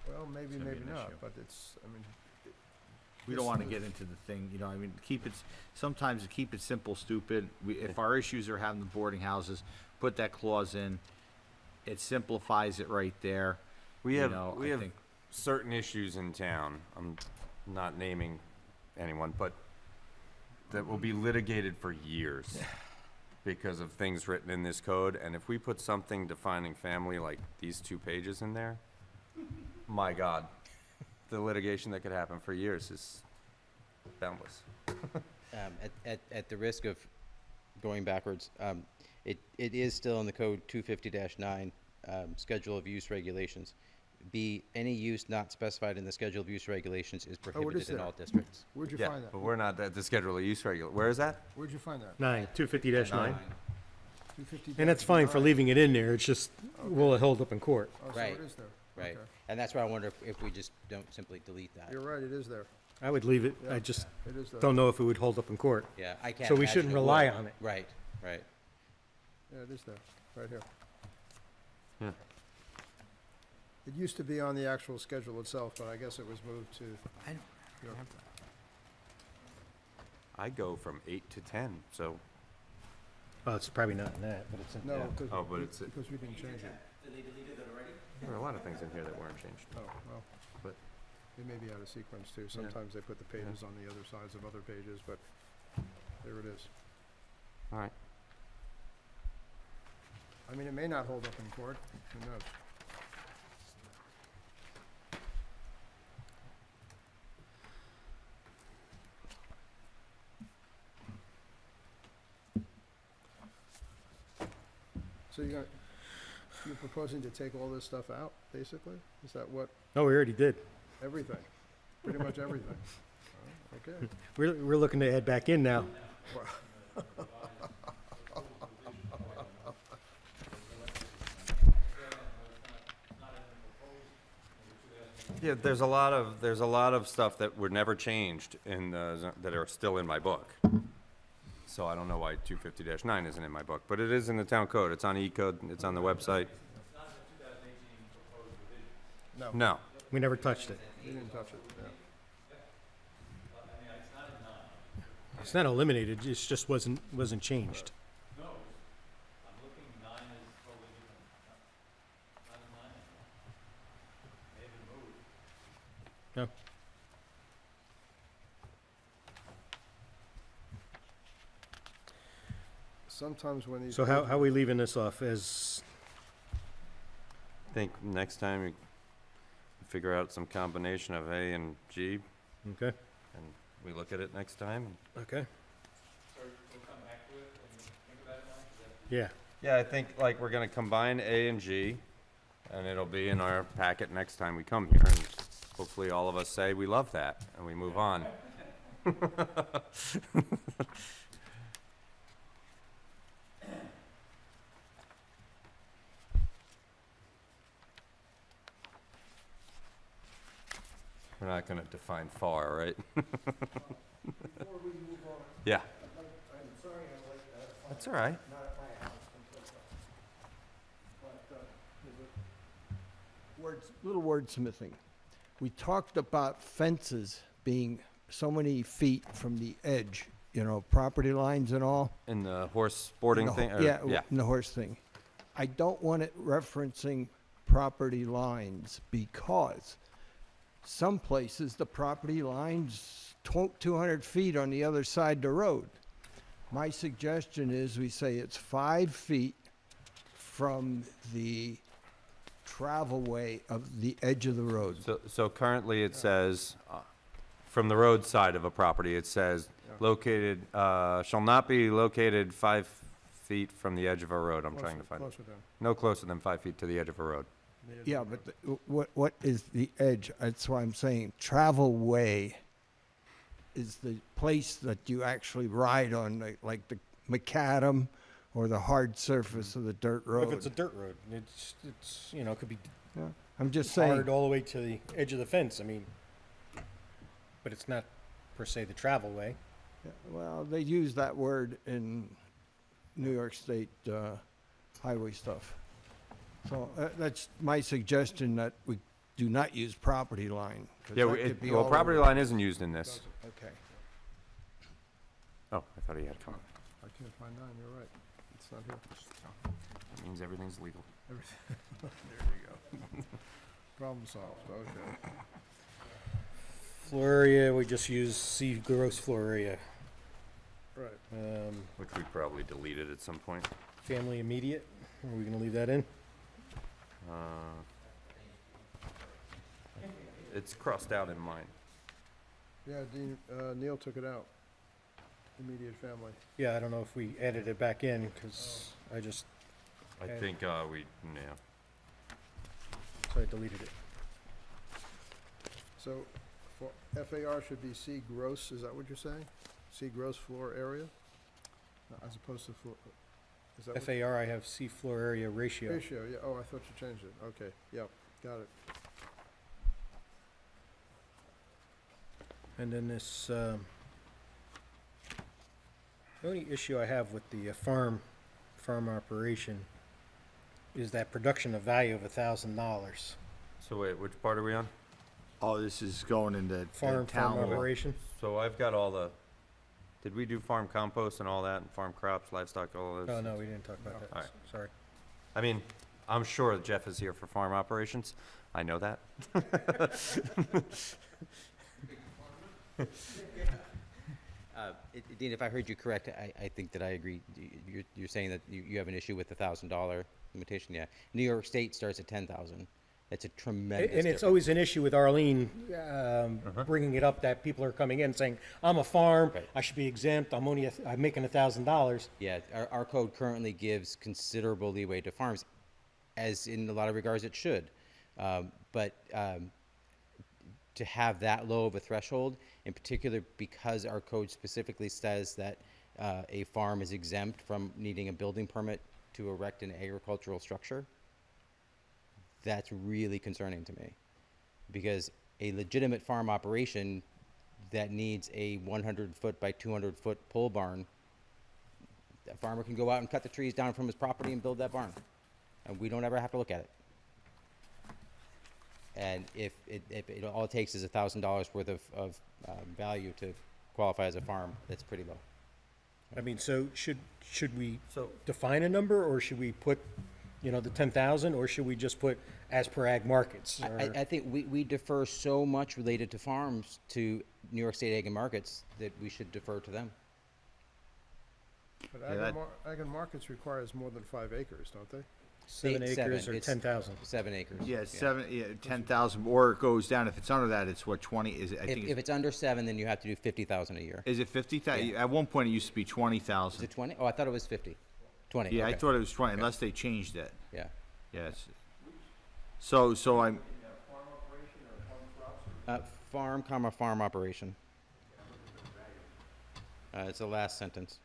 Well, maybe, It's gonna be maybe an not, issue. but it's, I mean, we don't wanna get into the thing, sometimes to keep it simple, stupid. If our issues are having the boarding houses, put that clause in. It simplifies it right there. We You have, know, we I have think- certain issues in town, I'm not naming anyone, but that will be litigated for years because of things written in this code, and if we put something defining family like these 2 pages in there, my God, the litigation that could happen for years is boundless. At the risk of going backwards, it is still in the code 250-9, Schedule of Use Regulations. B, any use not specified in the Schedule of Use Regulations is prohibited in there? all districts. where'd you Yeah, find that? but we're not at the schedule of use where is that? Where'd you find that? 250-9. 250. And that's fine for leaving it in there, it's just, will it hold up in court? Oh, so Right. it is there. Right. Okay. And that's why I wonder if we just don't simply delete that. You're right, it is there. I would leave it, Yeah. I just It is there. don't know if it would hold up in court. Yeah, I can't So we imagine shouldn't it rely would. on it. Right, right. Yeah, it is there, right here. Yeah. It used to be on the actual schedule itself, but I guess it was moved to. I don't Yep. have that. I go from 8 to 10, so, Oh, it's probably not in that, but it's in. No, Yeah. because, Oh, but it's- because we didn't change it. there are a lot of things in here that weren't changed. Oh, well. But- They may be out of sequence too. Sometimes they put the pages on the other sides of other pages, but there it is. All right. I mean, it may not hold up in court, who knows? So you're proposing to take all this stuff out, basically? Is that what, Oh, we already did. everything? Pretty much everything? Oh, okay. We're looking to add back in now. Yeah, there's a lot of stuff that were never changed in the, that are still in my book. So I don't know why 250-9 isn't in my book, but it is in the town code. It's on E-code, it's on the website. No, We never touched it. You didn't touch it, yeah. It's not eliminated, it just wasn't changed. No. Sometimes when these. So how are we leaving this off as, I think next time we figure out some combination of A and G, okay, and we look at it next time. okay? Yeah, Yeah, I think like we're gonna combine A and G, And it'll be in our packet next time we come here, and hopefully all of us say we love that, and we move on. We're not gonna define far, right? Yeah. That's all right. Little wordsmithing. We talked about fences being so many feet from the edge, you know, property lines and all. In the horse sporting The ho- thing? Or- Yeah, in the horse thing. I don't want it referencing property lines because some places the property line's 200 feet on the other side of the road. My suggestion is we say it's 5 feet from the travelway of the edge of the road. So currently it says, from the roadside of a property, it says located, shall not be located 5 feet from the edge of a road. I'm trying to find it. Closer than. No closer than 5 feet to the edge of a road. Yeah, but what is the edge? That's why I'm saying travel way is the place that you actually ride on, like the macadam or the hard surface of the dirt road. If it's a dirt road, it's, you know, it could be Yeah, I'm just hard saying, all the way to the edge of the fence, I mean, but it's not per se the travel way. well, they use that word in New York State highway stuff. So that's my suggestion, that we do not use property line. 'cause Yeah, that could be well, all property over. line isn't used in this. Okay. Oh, I thought he had a comment. I can't find 9, you're right. It's not here. That means everything's legal. Problem solved, okay. Floor area, we just use C gross floor area. Right. Which we probably deleted at some point. Family immediate, are we gonna leave that in? It's crossed out in mine. Yeah, Dean, Neil took it out. Immediate family. Yeah, I don't know if we added it back in, because I just, I Okay. think, yeah. so I deleted it. So for FAR should be C gross, is that what you're saying? C gross floor area? As opposed to floor, is that what? FAR, I have C floor area ratio. Ratio, yeah, oh, I thought you changed it, okay, yep, got it. And then this, the only issue I have with the farm operation is that production of value of $1,000. So wait, which part are we on? Oh, this is going into the Farm town law. operation? So I've got all the, did we do farm compost and all that, and farm crops, livestock, all of this? Oh, no, we didn't talk about that, Alright. sorry. I mean, I'm sure Jeff is here for farm operations. I know that. Dean, if I heard you correct, I think that I agree. You're saying that you have an issue with the $1,000 limitation, yeah. New York State starts at 10,000. That's a tremendous And it's difference. always an issue with Arlene, bringing it up that people are coming in saying, I'm a farm, Right. I should be exempt, I'm only, I'm making $1,000. Yeah, our code currently gives considerable leeway to farms, as in a lot of regards it should. But to have that low of a threshold, in particular because our code specifically says that a farm is exempt from needing a building permit to erect an agricultural structure, that's really concerning to me. Because a legitimate farm operation that needs a 100-foot by 200-foot pole barn, that farmer can go out and cut the trees down from his property and build that barn. And we don't ever have to look at it. And if all it takes is $1,000 worth of value to qualify as a farm, that's pretty low. I mean, so should we So- define a number, or should we put, you know, the 10,000, or should we just put as per ag markets? or- I think we defer so much related to farms to New York State Ag and Markets that we should defer to them. But Yeah, that- ag and markets requires more than 5 acres, don't they? 7 acres or It's 10,000? 7 acres. Yeah, 10,000, or it goes down, if it's under that, it's what, 20, is it, I think, If it's under 7, then you have to do 50,000 a year. is it 50,000? Yeah. At one point, it used to be Is 20,000. it 20? Oh, I thought it was 50. 20. Yeah, I okay. thought it was 20, unless they changed it. Yeah. Yes. So I'm, Farm, comma, farm operation. It's the last sentence.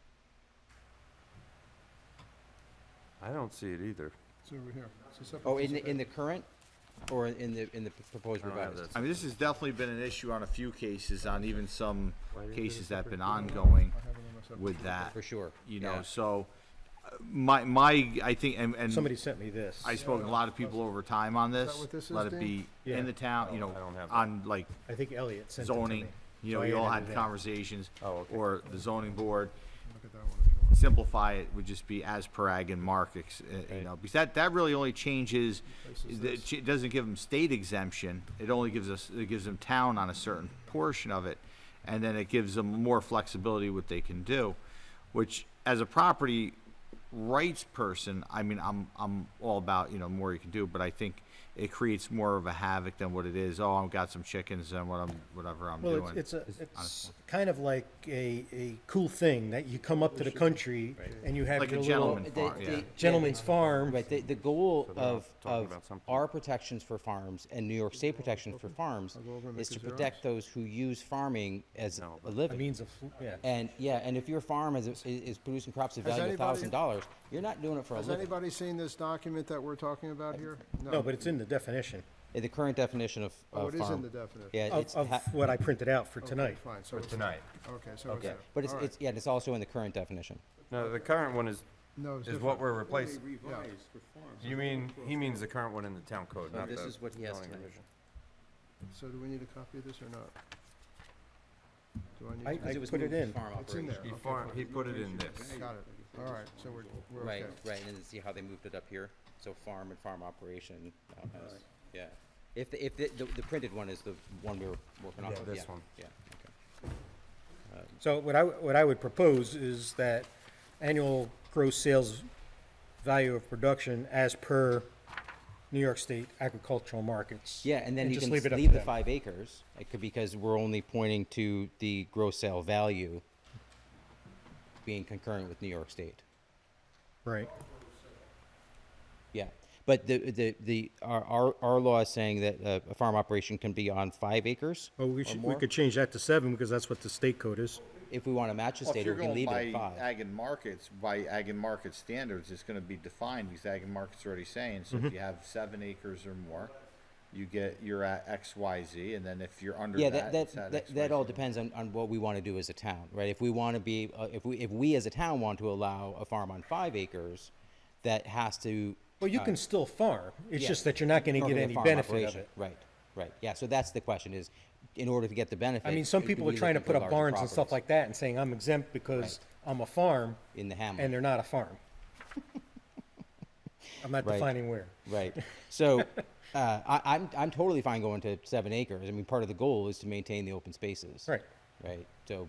I don't see it either. It's over here. It's a separate Oh, piece of in the current, or in the proposed I don't have revised? that. I mean, this has definitely been an issue on a few cases, on even some cases that have been ongoing I have it in my separate with that. For sure. You know, yeah. so, I think, and Somebody sent me this. I spoke to a lot of people over time on this. that what this is, Let it Dean? be Yeah. in the town, you know, I don't have that. on like I think Elliot sent it to me. zoning, you know, So I we all added had it in. conversations. Oh, okay. Or the zoning board, Look at that one if you want. simplify it would just be as per ag and markets, you Right. know, because that really only changes, Places this. it doesn't give them state exemption, it only gives them town on a certain portion of it, and then it gives them more flexibility what they can do, which, as a property rights person, I mean, I'm all about, you know, more you can do, but I think it creates more of a havoc than what it is. Oh, I've got some chickens and whatever I'm Well, doing. it's honestly. kind of like a cool thing that you come up to the country and you have Like a your gentleman little farm, yeah. gentleman's farm. Right, the goal So they're of, talking of about something. our protections for farms and New York State protections for farms I'll go over and is make to a Xerox. protect those who use farming as No, a but- A living. means of, yeah. And, yeah, and if your farm is producing crops that Has value anybody- $1,000, you're not doing it for a Has living. anybody seen this document that we're talking about here? No, but it's in the definition The current definition of Oh, of it is in farm. the definition. Yeah, of, it's, of what I printed out for Okay, tonight. Fine, so For it's, tonight. okay, so it's okay, there. but it's, All right. it's, yeah, it's also in the current definition. No, the current one is No, it's what different. we're replacing. Yeah. You mean, he means the current one in the town code, not this the is what he has zoning tonight. revision. So do we need a copy of this or not? Do I I- need? Because to- it was put it moved in. Farm It's in operation. there. He Okay, farm, fine. he put it in this. Got it. All right, so we're okay. Right, right, and then see how they moved it up here? So farm and farm operation, yeah. If the printed one is the one we were working off Yeah, of, this yeah, one. yeah, okay. So what I would propose is that annual gross sales value of production as per New York State agricultural markets. Yeah, and then you just can leave it up leave to the them. 5 acres, it could, because we're only pointing to the gross sale value being concurrent with New York State. Right. Yeah, but our law is saying that a farm operation can be on 5 acres Well, or we more. could change that to 7 because that's what the state code is. If we want to match the Well, if state, you're we can going leave it by at 5. ag and markets, by ag and market standards, it's gonna be defined, because ag and market's already saying, so Mm-hmm. if you have 7 acres or more, you're at X, Y, Z, and then if you're under Yeah, that, it's at X, Y, that all Z. depends on what we want to do as a town, right? If we want to be, if we as a town want to allow a farm on 5 acres, that has to. Well, you can still farm. It's yeah, just that you're not going to over get the any farm benefit of operation. it. Right, right. Yeah, so that's the question is, in order to get the benefit. I mean, some do people we are look trying to at the put up larger barns and stuff properties like that and saying, I'm exempt because I'm a farm, in the hamlet. and they're not a farm. I'm not Right. defining where. Right. So, I'm totally fine going to 7 acres. I mean, part of the goal is to maintain the open spaces. Right. Right. So,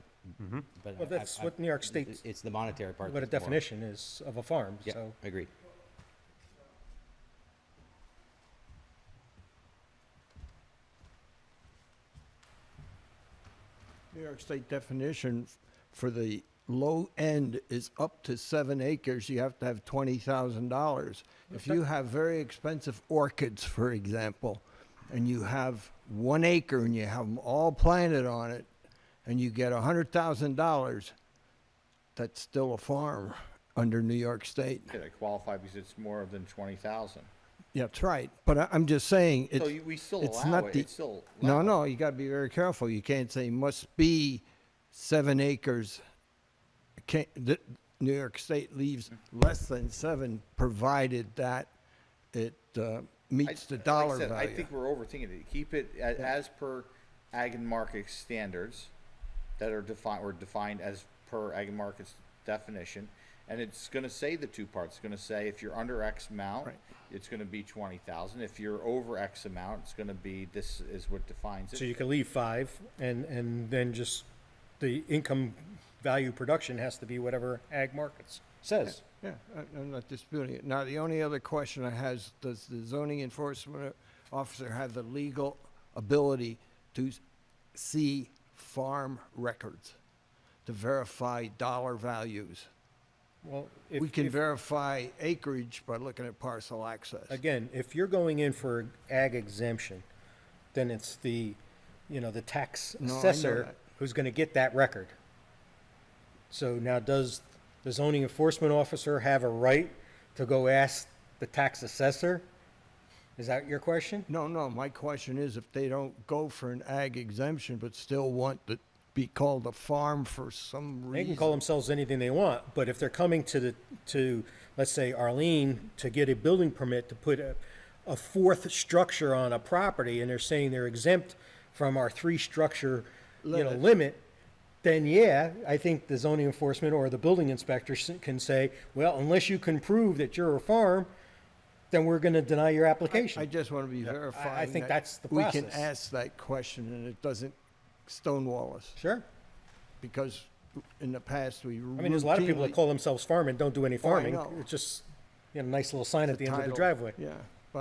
but Well, that's what New York State, It's the monetary part. what a that's more- definition is of a farm, Yeah, so. agreed. New York State definition for the low end is up to 7 acres, you have to have $20,000. If you have very expensive orchids, for example, and you have 1 acre and you have them all planted on it, and you get $100,000, that's still a farm under New York State. Yeah, they qualify because it's more than 20,000. Yeah, that's right. But I'm just saying, So it's, we still it's allow not it, the- it's still. no, allowed. no, you gotta be very careful. You can't say must be 7 acres. New York State leaves less than 7, provided that it meets the like I dollar said, value. I think we're overthinking it. Keep it as per ag and market standards that are defined as per ag and market's definition. And it's gonna say the 2 parts. It's gonna say if you're under X amount, Right. it's gonna be 20,000. If you're over X amount, it's gonna be, this is what defines it. So you can leave 5, and then just the income value production has to be whatever ag markets says. Yeah, I'm not disputing it. Now, the only other question I have is, does the zoning enforcement officer have the legal ability to see farm records, to verify dollar values? Well, We can verify acreage by looking at parcel access. again, if you're going in for ag exemption, then it's the, the tax No, I know assessor that. who's gonna get that record. So now, does the zoning enforcement officer have a right to go ask the tax assessor? Is that your question? No, my question is if they don't go for an ag exemption but still want to be called a farm for some They reason. can call themselves anything they want, but if they're coming to, let's say, Arlene, to get a building permit to put a fourth structure on a property, and they're saying they're exempt from our three-structure, Limit. limit, then yeah, I think the zoning enforcement or the building inspector can say, well, unless you can prove that you're a farm, then we're gonna deny your application. I just want to be verifying think that that's the we can process. ask that question and it doesn't stonewall us. Sure. Because in the past, we I mean, there's a lot of people that routinely- call themselves farming, don't do any farming. know. It's just, a nice little sign at the end of the title. driveway. Yeah, but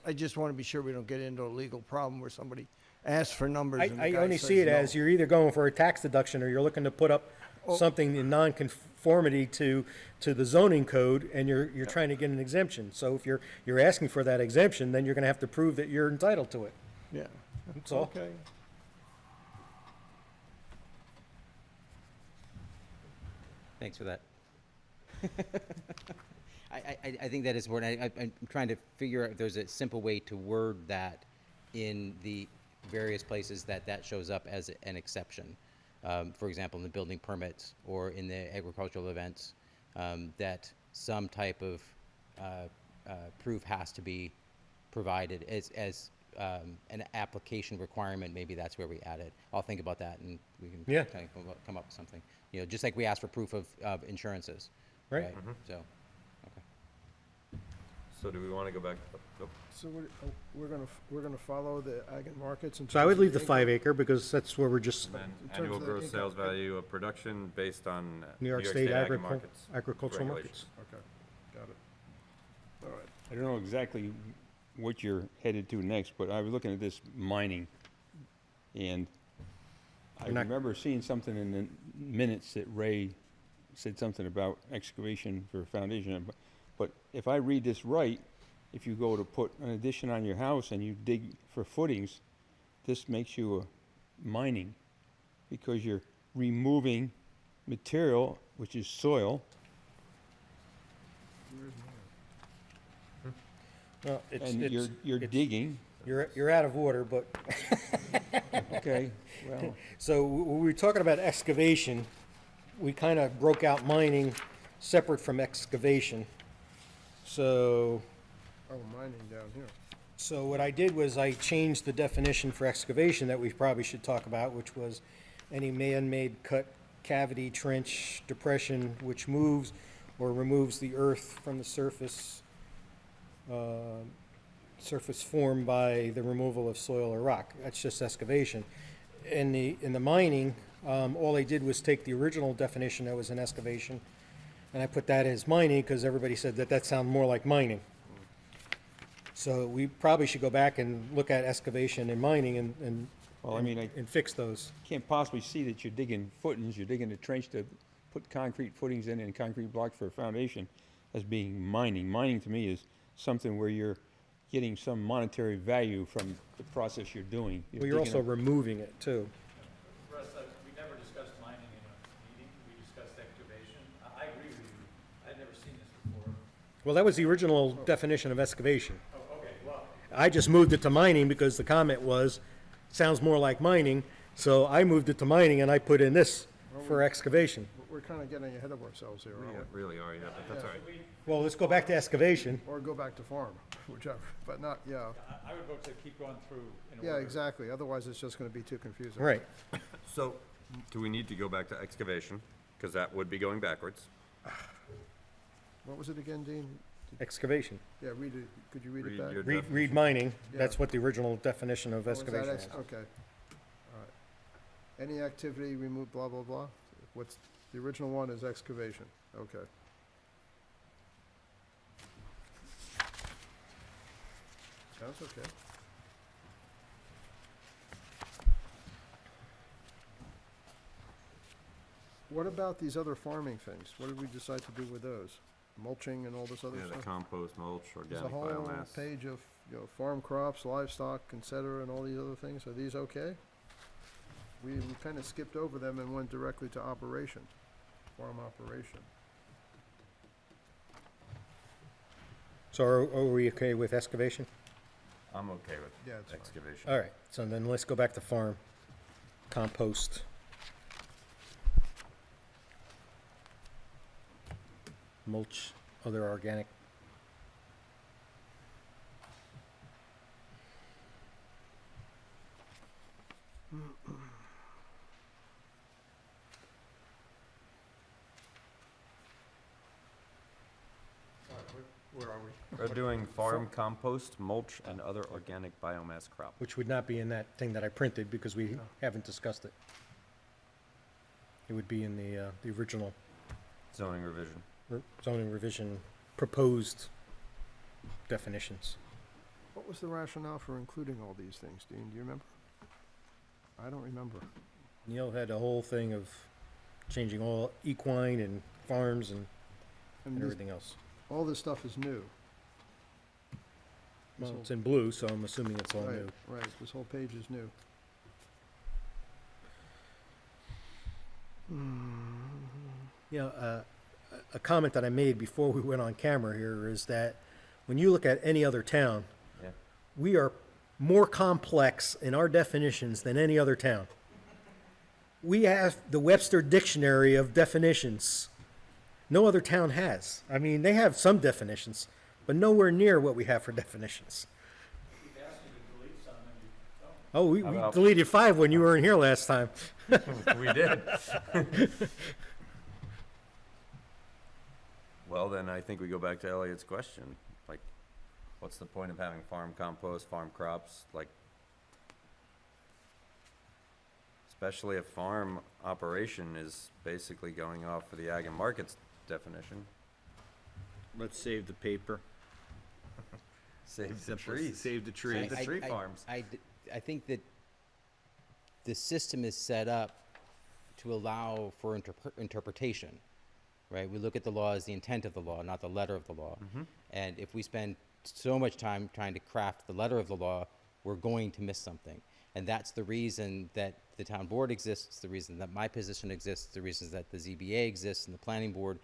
I just want to be sure we don't get into a legal problem where somebody asks for numbers and the I guy only says see it no. as you're either going for a tax deduction or you're looking to put up Oh. something in non-conformity to the zoning code, and you're trying to get an exemption. So if you're asking for that exemption, then you're gonna have to prove that you're entitled to it. Yeah, That's all. okay. Thanks for that. I think that is important. I'm trying to figure out if there's a simple way to word that in the various places that shows up as an exception. For example, in the building permits or in the agricultural events, that some type of proof has to be provided as an application requirement. Maybe that's where we add it. I'll think about that and we can Yeah. kind of come up with something. Just like we ask for proof of insurances. Right. So, okay. So do we wanna go back? Oh, So we're gonna follow the ag and markets in So I would terms of leave the income? 5 acre because that's where we're just, And then In terms annual of the gross income, sales right? value of production based on New York State ag and markets agricultural regulations. markets. Okay, got it. All right. I don't know exactly what you're headed to next, but I was looking at this mining, and I You're not- remember seeing something in the minutes that Ray said something about excavation for a foundation. But if I read this right, if you go to put an addition on your house and you dig for footings, this makes you a mining, because you're removing material, which is soil. Well, it's, And you're it's- digging, you're out of order, but, okay, well, so when we were talking about excavation, we kind of broke out mining separate from excavation. So, Oh, mining down here. so what I did was I changed the definition for excavation that we probably should talk about, which was any man-made cut, cavity, trench, depression, which moves or removes the earth from the surface, surface formed by the removal of soil or rock. That's just excavation. In the mining, all I did was take the original definition that was in excavation, and I put that as mining because everybody said that sounded more like mining. So we probably should go back and look at excavation and mining and well, I mean, I and fix those. can't possibly see that you're digging footings, you're digging a trench to put concrete footings in and concrete blocks for a foundation as being mining. Mining to me is something where you're getting some monetary value from the process you're doing. Well, you're also removing it too. Russ, we never discussed mining in a meeting, we discussed excavation. I agree with you, I'd never seen this before. Well, that was the original definition of excavation. Oh, okay, well, I just moved it to mining because the comment was, sounds more like mining, so I moved it to mining and I put in this for excavation. We're kind of getting ahead of ourselves here, We aren't really are, yeah, but that's all right. Well, let's go back to excavation. we? Or go back to farm, whichever, but not, yeah. I would vote to keep going through in Yeah, order. exactly. Otherwise, it's just gonna be too confusing. Right. So, do we need to go back to excavation? Because that would be going backwards. What was it again, Dean? Excavation. Yeah, read it. Could you read it Read back? your- Read mining. That's Yeah. what the original definition of Oh, is that excavation ex- is. Okay. All right. Any activity, remove blah, blah, blah? What's, the original one is excavation. Okay. Sounds okay. What about these other farming things? What did we decide to do with those? Mulching and all this other Yeah, the stuff? compost, mulch, There's a organic whole biomass. page of, farm crops, livestock, et cetera, and all these other things. Are these okay? We kind of skipped over them and went directly to operation, farm operation. So are we okay with excavation? I'm okay with Yeah, it's fine. excavation. All right, so then let's go back to farm, compost. Mulch, other organic. Where are we? We're doing farm compost, mulch, and other organic biomass crop. Which would not be in that thing that I printed because we haven't discussed it. It would be in the original Zoning revision. zoning revision proposed definitions. What was the rationale for including all these things, Dean? Do you remember? I don't remember. Neil had a whole thing of changing all equine and farms and And these- everything else. all this stuff is new. This Well, whole- it's in blue, so I'm assuming it's all new. Right, this whole page is new. You know, a comment that I made before we went on camera here is that when you look at any other town, Yeah. we are more complex in our definitions than any other town. We have the Webster Dictionary of definitions. No other town has. I mean, they have some definitions, but nowhere near what we have for definitions. Oh, we How about- deleted 5 when you weren't here last time. We did. Well, then I think we go back to Elliot's question. Like, what's the point of having farm compost, farm crops? Like, especially a farm operation is basically going off for the ag and markets definition. Let's save the paper. Save the Simple, trees. save the Save trees. the tree farms. I think that the system is set up to allow for interpretation, right? We look at the law as the intent of the law, not the letter of the law. And if we spend so much time trying to craft the letter of the law, we're going to miss something. And that's the reason that the town board exists, the reason that my position exists, the reasons that the ZBA exists and the planning board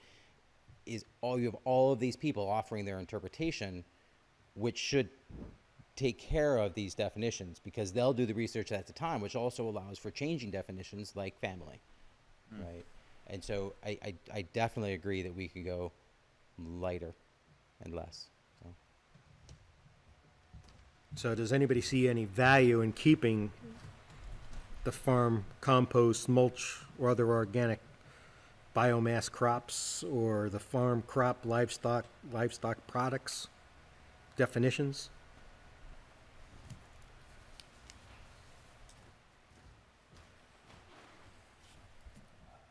is you have all of these people offering their interpretation, which should take care of these definitions because they'll do the research at the time, which also allows for changing definitions like family, right? And so I definitely agree that we can go lighter and less. So. So does anybody see any value in keeping the farm compost, mulch, or other organic biomass crops, or the farm crop livestock products definitions?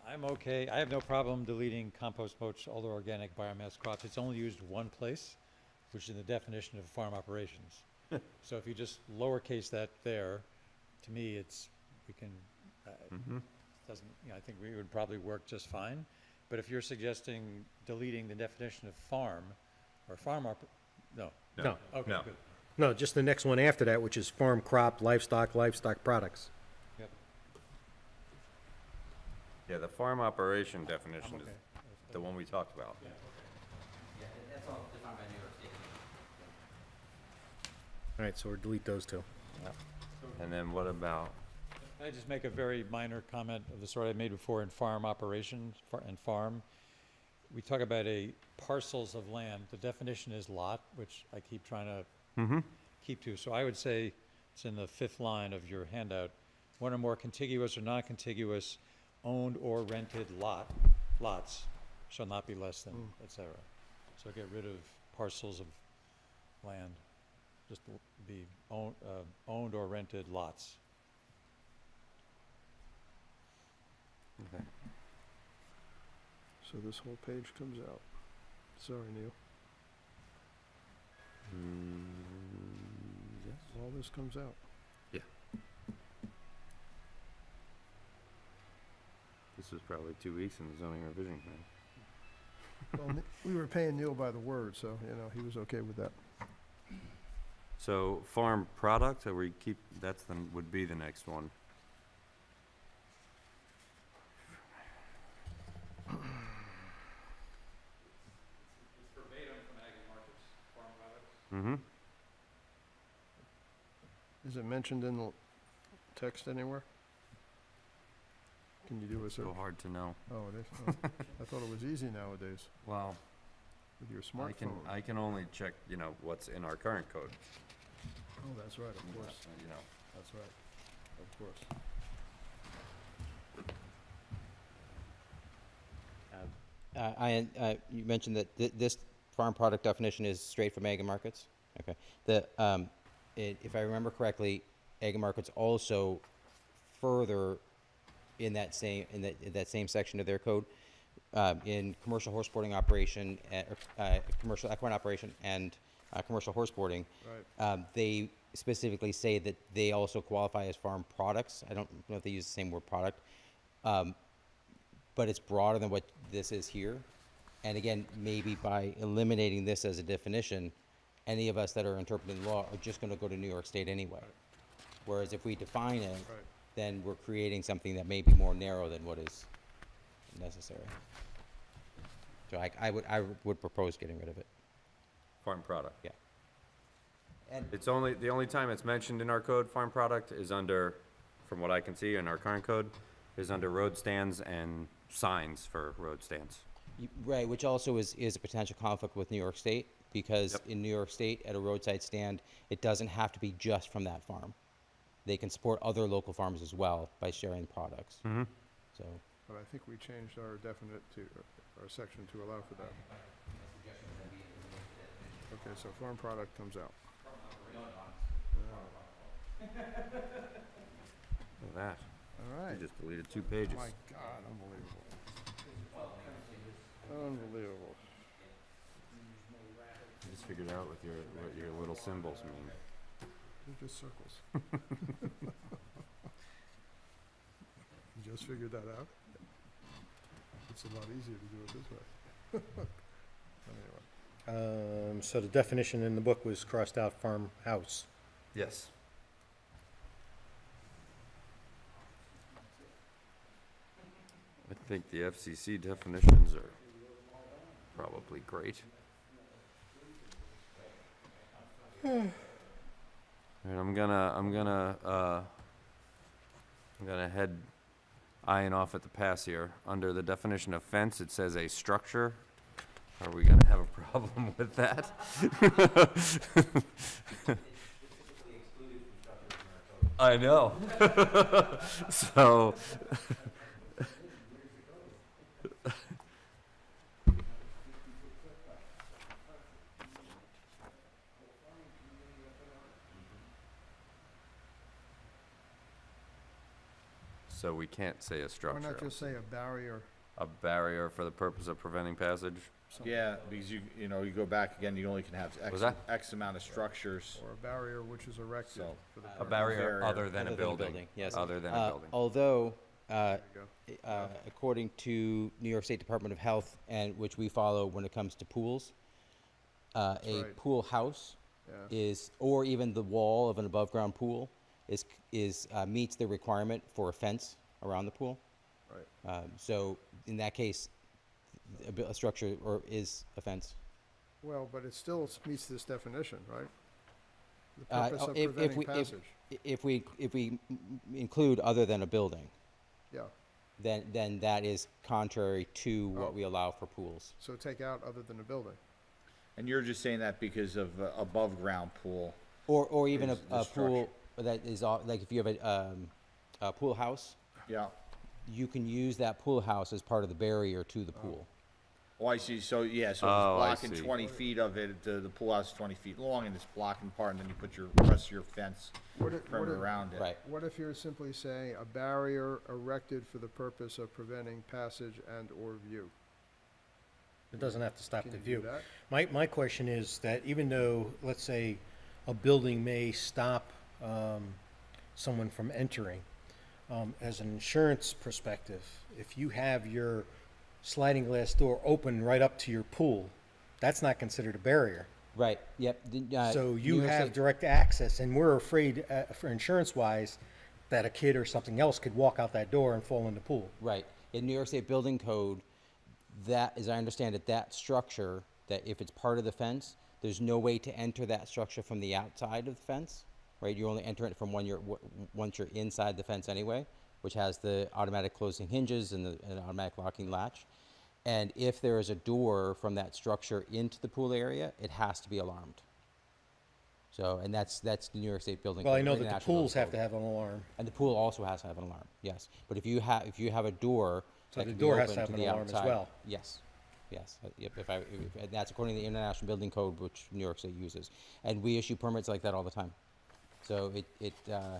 I'm okay. I have no problem deleting compost, mulch, other organic biomass crops. It's only used one place, which is in the definition of farm operations. So if you just lowercase that there, to me, we can, doesn't, I think we would probably work just fine. But if you're suggesting deleting the definition of farm, or no. No. Okay, No. good. No, just the next one after that, which is farm crop, livestock products. Yep. Yeah, the farm operation definition is Okay. the one we talked about. Yeah, that's all defined by New York State. All right, so we'll delete those two. And then what about, Can I just make a very minor comment of the sort I made before in farm operations and farm? We talk about parcels of land. The definition is lot, which I keep trying to keep to. So I would say it's in the 5th line of your handout. One or more contiguous or non-contiguous owned or rented lots shall not be less than, et cetera. So get rid of parcels of land. Just be owned or rented lots. So this whole page comes out. Sorry, Neil. All this comes out. this this was probably 2 weeks in the zoning revision committee. Well, we were paying Neil by the word, so, you know, he was okay with that. So farm product, or we keep, that's the, would be the next one. Mm-hmm. Is it mentioned in the text anywhere? Can you do a search? So hard to know. Oh, it is? Oh. I thought it was easy nowadays Well, with your I smartphone. can only check, you know, what's in our current code. Oh, that's right, of course. You know, That's right. Of course. You mentioned that this farm product definition is straight from Ag and Markets? Okay. If I remember correctly, Ag and Markets also further in that same section of their code, in commercial horse boarding operation, commercial equine operation and commercial horse boarding, Right. they specifically say that they also qualify as farm products. I don't know if they use the same word product. But it's broader than what this is here. And again, maybe by eliminating this as a definition, any of us that are interpreting the law are just gonna go to New York State anyway. Whereas if we define it, Right. then we're creating something that may be more narrow than what is necessary. So I would propose getting rid of it, farm product. yeah. And It's only, the only time it's mentioned in our code, farm product, is under, from what I can see in our current code, is under road stands and signs for road stands. Right, which also is a potential conflict with New York State, because Yep. in New York State, at a roadside stand, it doesn't have to be just from that farm. They can support other local farms as well by sharing products. Mm-hmm. So, But I think we changed our definite to, our section to allow for that. Okay, so farm product comes out. Look at that. All right. You just deleted 2 pages. My God, unbelievable. Unbelievable. I just figured out what your little symbols mean. They're just circles. You just figured that out? It's a lot easier to do it this way. Anyway, So the definition in the book was crossed out farmhouse. Yes. I think the FCC definitions are probably great. Alright, I'm gonna head eyeing off at the pass here. Under the definition of fence, it says a structure. Are we gonna have a problem with that? I know. So. So we can't say a why structure. not just say a barrier? A barrier for the purpose of preventing passage? something, Yeah, because you know, you go back again, you only can have Was that? X amount of structures. Or a barrier which is erected So, for the A purpose. barrier Barrier. other than a Other building. yes. Other than a building. Although, There you go. according to New York State Department of Health, and which we follow when it comes to pools, a right. pool house Yeah. is, or even the wall of an above-ground pool meets the requirement for a fence around the pool. Right. So in that case, a structure is a fence. Well, but it still meets this definition, right? The Uh, purpose of if preventing we- if- passage. If we include other than a building, Yeah, then that is contrary to Oh. what we allow for pools. so take out other than a building. And you're just saying that because of above ground pool. Or even Is the a pool that is, like if you have a pool house, Yeah. you can use that pool house as part of the barrier to the pool. Oh, I see. So, yeah, so Oh, I it's blocking see. 20 feet of it, the pool house is 20 feet long, and it's blocking part, and then you put your rest of your fence perimeter around it. Right. What if you're simply saying a barrier erected for the purpose of preventing passage and/or view? It doesn't have to stop Can the you view. do that? My question is that even though, let's say, a building may stop someone from entering, as an insurance perspective, if you have your sliding glass door open right up to your pool, that's not considered a barrier. Right, yep. So New you York have State- direct access, and we're afraid, for insurance-wise, that a kid or something else could walk out that door and fall in the pool. Right. In New York State Building Code, that, as I understand it, that structure, that if it's part of the fence, there's no way to enter that structure from the outside of the fence, right? You only enter it from once you're inside the fence anyway, which has the automatic closing hinges and the automatic locking latch. And if there is a door from that structure into the pool area, it has to be alarmed. So, and that's the New York State Building Code. Well, I know or that the International Building pools have Code. to have an alarm. And the pool also has to have an alarm, yes. But if you have a door So that the can be door has open to have to an the alarm as outside. well. Yes, yes. Yep, and that's according to the International Building Code, which New York State uses. And we issue permits like that all the time. So yeah.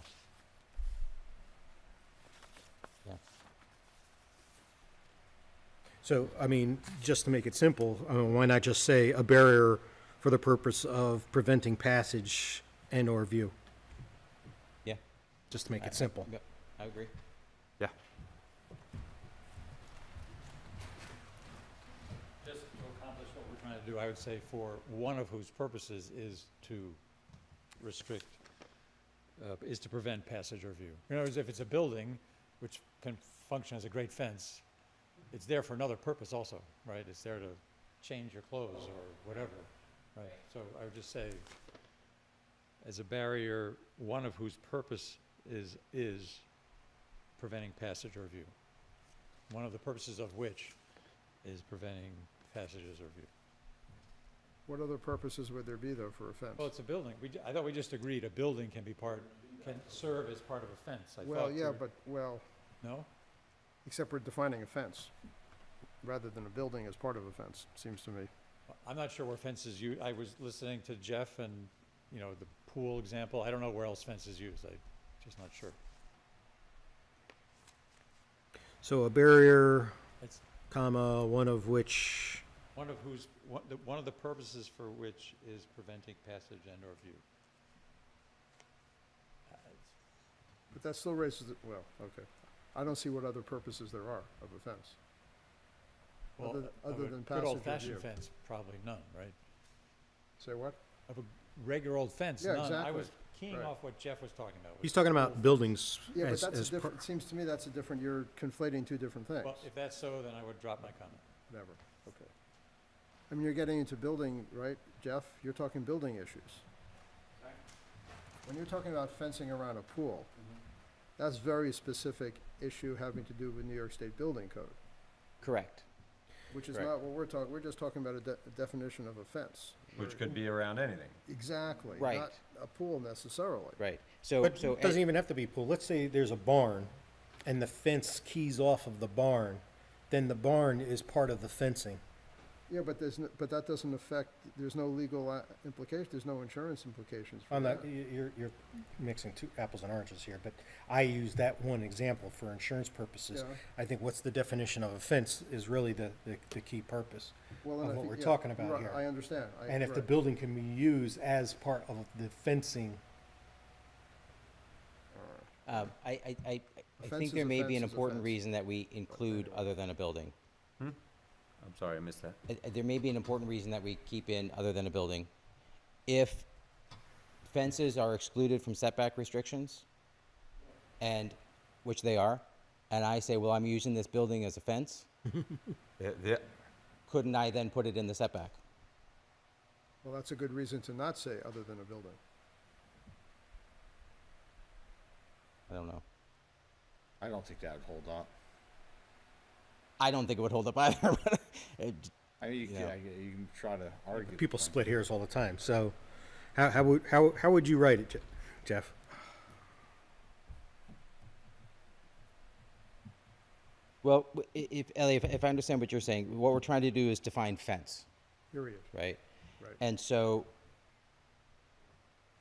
So, I mean, just to make it simple, why not just say a barrier for the purpose of preventing passage and/or view? Yeah. Just to make it simple. Yep, I agree. Yeah. Just to accomplish what we're trying to do, I would say for one of whose purposes is to restrict, is to prevent passage or view. In other words, if it's a building which can function as a great fence, it's there for another purpose also, right? It's there to change your clothes or whatever, right? So I would just say, as a barrier, one of whose purpose is preventing passage or view. One of the purposes of which is preventing passages or view. What other purposes would there be, though, for a fence? Well, it's a building. I thought we just agreed a building can serve as part of a fence. I Well, thought yeah, for- but, No? except we're defining a fence, rather than a building as part of a fence, seems to me. I'm not sure where fences I was listening to Jeff and, the pool example. I don't know where else fence is used. I'm just not sure. So a barrier, It's comma, one of which, one of the purposes for which is preventing passage and or view. But that still raises, well, okay. I don't see what other purposes there are of a fence. Well, Other- of other a than good passage or old-fashioned view. fence, probably none, right? Say what? Of a regular old fence, Yeah, none. I exactly. was keying Right. off what Jeff was talking about. he's talking about buildings Yeah, but as, that's a as, different, it seems to me that's a different, you're conflating two different things. Well, if that's so, then I would drop my comment. Never, okay. I mean, you're getting into building, right, Jeff? You're talking building issues. When you're talking about fencing around a pool, that's very specific issue having to do with New York State Building Code, Correct. which is Correct. not what we're talking, we're just talking about a definition of a fence. Which could be around anything. Exactly. Right. Not a pool necessarily. Right. So, but so it doesn't even have to be a pool. Let's say there's a barn and the fence keys off of the barn, then the barn is part of the fencing. Yeah, but but that doesn't affect, there's no legal implication, there's no insurance implications for On that. the, you're mixing two apples and oranges here, but I use that one example for insurance purposes. Yeah. I think what's the definition of a fence is really the key purpose Well, and of I what think- we're yeah, talking about right, here. I understand. And if the right. building can be used as part of the fencing, I A fence think is there a may be fence an is a important fence. reason that we include other than a building. I'm sorry, I missed that. There may be an important reason that we keep in other than a building. If fences are excluded from setback restrictions, and, which they are, and I say, well, I'm using this building as a fence, couldn't I then put it in the setback? Well, that's a good reason to not say other than a building. I don't know. I don't think that would hold up. I don't think it would hold up either, but I mean, you Yeah. you can try to argue. people the point. split hairs all the time. So how would you write it, Jeff? well, if Ellie, if I understand what you're saying, what we're trying to do is define fence, Period. right? Right. And so,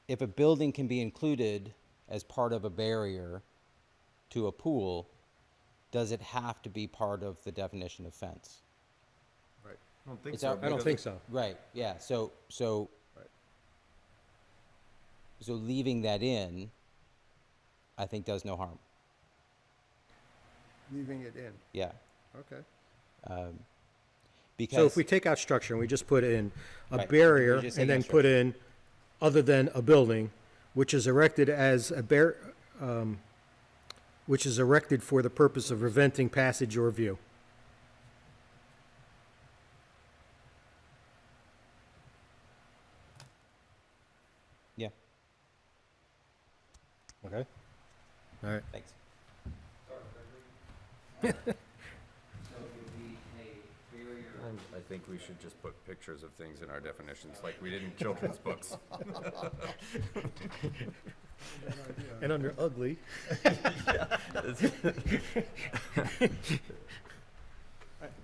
if a building can be included as part of a barrier to a pool, does it have to be part of the definition of fence? Right. I don't think It's so. our- I don't because think so. Right, yeah, so, Right. so leaving that in, I think does no harm. Leaving it in, Yeah. okay. Because So if we take out structure and we just put in a Right, barrier you're just saying and then no put in other than a building, which is erected as which is erected for the purpose of preventing passage or view. yeah, Okay. All right. thanks. I think we should just put pictures of things in our definitions, like we did in children's books. And under ugly,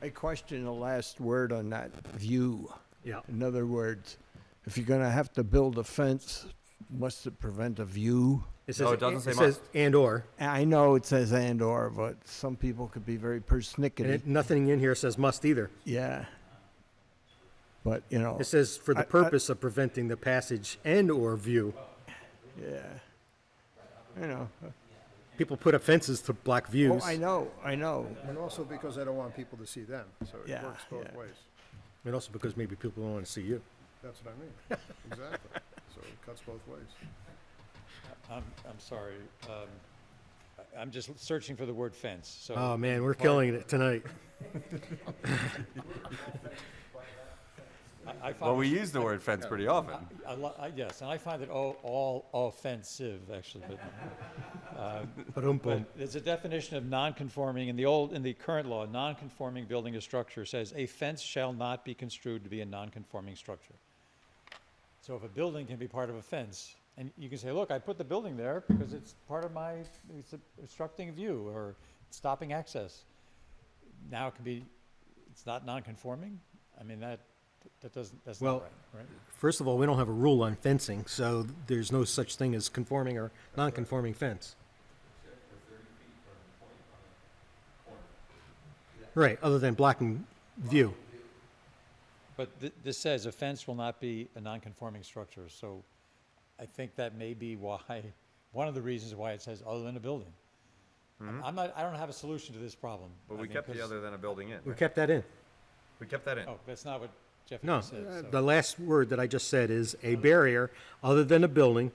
I question the last word on that, view. yeah. In other words, if you're gonna have to build a fence, must it prevent a view? It No, says, it doesn't say it says and/or, I know it says and/or, but some people could be very and persnickety. nothing in here says must either. Yeah. But, you know, It says for the I- purpose of preventing the passage and/or view. yeah. You know, People put up fences to block oh, views. I know. And also because I don't want people to see them, so it Yeah, works both yeah. ways. And also because maybe people don't want to see you. That's what I mean, exactly. So it cuts both ways. I'm sorry. I'm just searching for the word fence, so. Oh, man, we're part- killing it tonight. I find Well, we it- use the word fence pretty often. Yes, and I find it all offensive, actually, but Ba-dum-bum. there's a definition of non-conforming, in the current law, non-conforming building or structure says, a fence shall not be construed to be a non-conforming structure. So if a building can be part of a fence, and you can say, look, I put the building there because it's part of it's obstructing view or stopping access. Now it can be, it's not non-conforming? I mean, that's Well- not right, right? First of all, we don't have a rule on fencing, so there's no such thing as conforming or non-conforming fence. Right, other than blocking view. But this says a fence will not be a non-conforming structure, so I think that may be why, one of the reasons why it says other than a building. I don't have a solution to this problem. But I we mean, kept the 'cause- other than a building in. We right? kept that in. We kept that in. Oh, that's not what Jeff No, just said, so. the last word that I just said is a barrier other than a building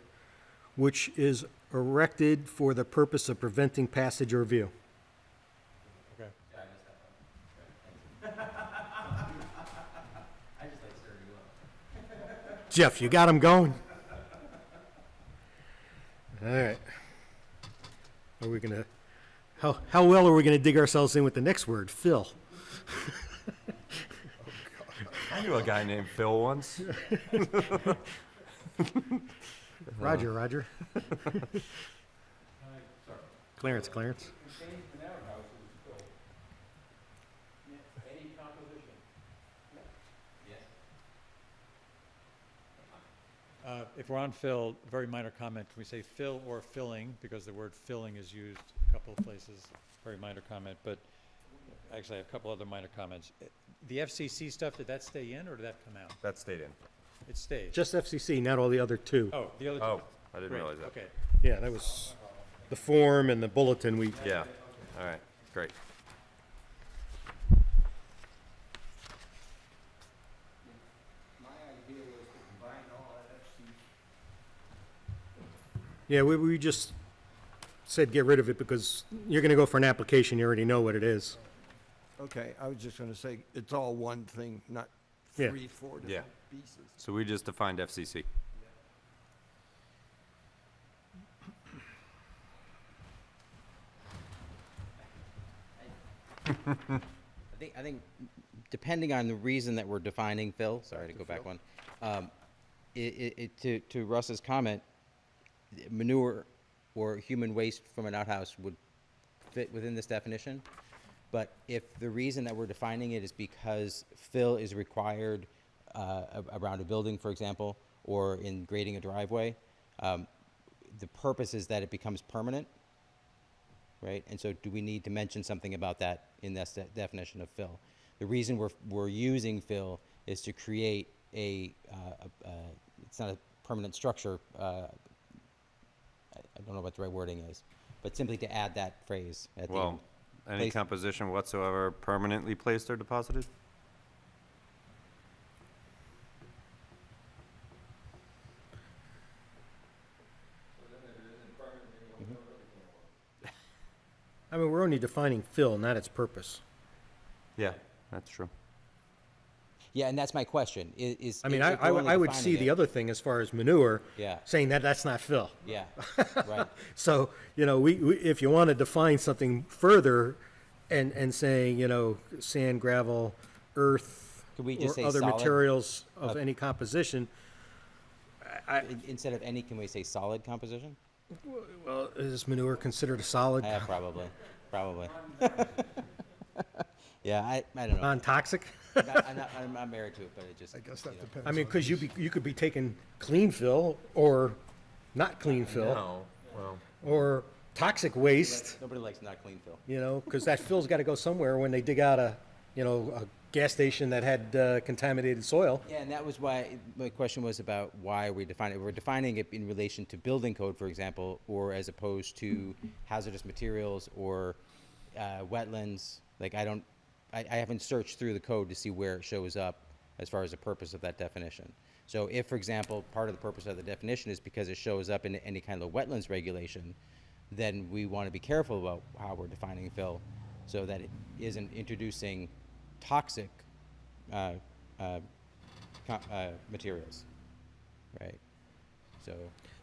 which is erected for the purpose of preventing passage or view. Okay. Jeff, you got him going? All right. Are we gonna, how well are we gonna dig ourselves in with the next word, Phil? I knew a guy named Phil once. Roger. Clarence. If we're on fill, very minor comment, can we say fill or filling, because the word filling is used a couple of places, very minor comment, but actually I have a couple other minor comments. The FCC stuff, did that stay in or did that come out? That stayed in. It stayed. Just FCC, not all the other two. Oh, the other two. Oh, I didn't Great, realize that. okay. Yeah, that was the form and the bulletin we, Yeah, all right, great. My idea was to combine all that yeah, we just said get rid of it because you're gonna go for an application, you already know what it is. Okay, I was just gonna say, it's all one thing, not Yeah. 3-4 Yeah. different pieces. So we just defined FCC. I think depending on the reason that we're defining fill, sorry to go back one, to Russ's comment, manure or human waste from an outhouse would fit within this definition. But if the reason that we're defining it is because fill is required around a building, for example, or in grading a driveway, the purpose is that it becomes permanent, right? And so do we need to mention something about that in this definition of fill? The reason we're using fill is to create it's not a permanent structure, I don't know what the right wording is, but simply to add that phrase at the end. Well, any Placed- composition whatsoever permanently placed or deposited? I mean, we're only defining fill, not its purpose. Yeah, that's true. Yeah, and that's my question, is. I mean, if we're only I would defining see the it- other thing as far as manure, Yeah. saying that that's not fill. Yeah, right. So, you know, if you want to define something further and saying, you know, sand, gravel, earth, Could we or just say other solid? materials of Uh, any composition, Instead of any, can we say solid composition? well, is manure considered a solid, Probably, probably. Yeah, I don't know. non-toxic? I'm not married to it, but it just. I guess that you know. depends. I mean, on because who's- you could be taking clean fill or not clean fill, No, well. or toxic waste, Nobody likes not clean fill. you know, because that fill's got to go somewhere when they dig out a gas station that had contaminated soil. Yeah, and that was why, my question was about why we define it. We're defining it in relation to building code, for example, or as opposed to hazardous materials or wetlands. Like, I haven't searched through the code to see where it shows up as far as the purpose of that definition. So if, for example, part of the purpose of the definition is because it shows up in any kind of wetlands regulation, then we want to be careful about how we're defining fill so that it isn't introducing toxic materials, right? So,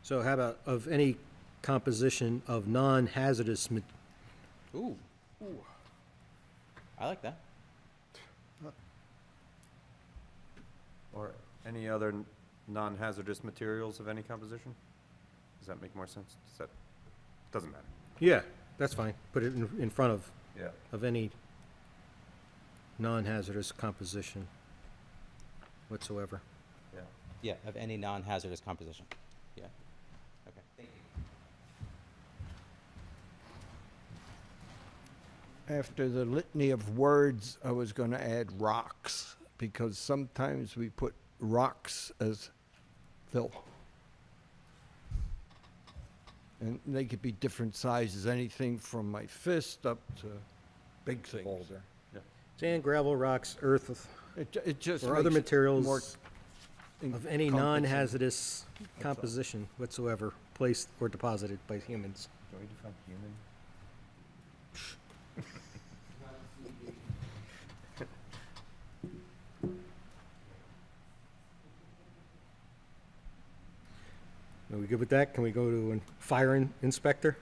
So how about of any composition of non-hazardous, ooh, I like that. Or any other non-hazardous materials of any composition? Does that make more sense? Doesn't matter. yeah, that's fine. Put it in front Yeah. of any non-hazardous composition whatsoever. Yeah. Yeah, of any non-hazardous composition. Yeah. Okay. Thank you. After the litany of words, I was going to add rocks, because sometimes we put rocks as fill. And they could be different sizes, anything from my fist up to big things. Boulder. Sand, gravel, rocks, earth, It just or other makes it more materials of any encompassing. non-hazardous composition whatsoever placed or deposited by humans. Can we define human? Are we good with that? Can we go to fire inspector?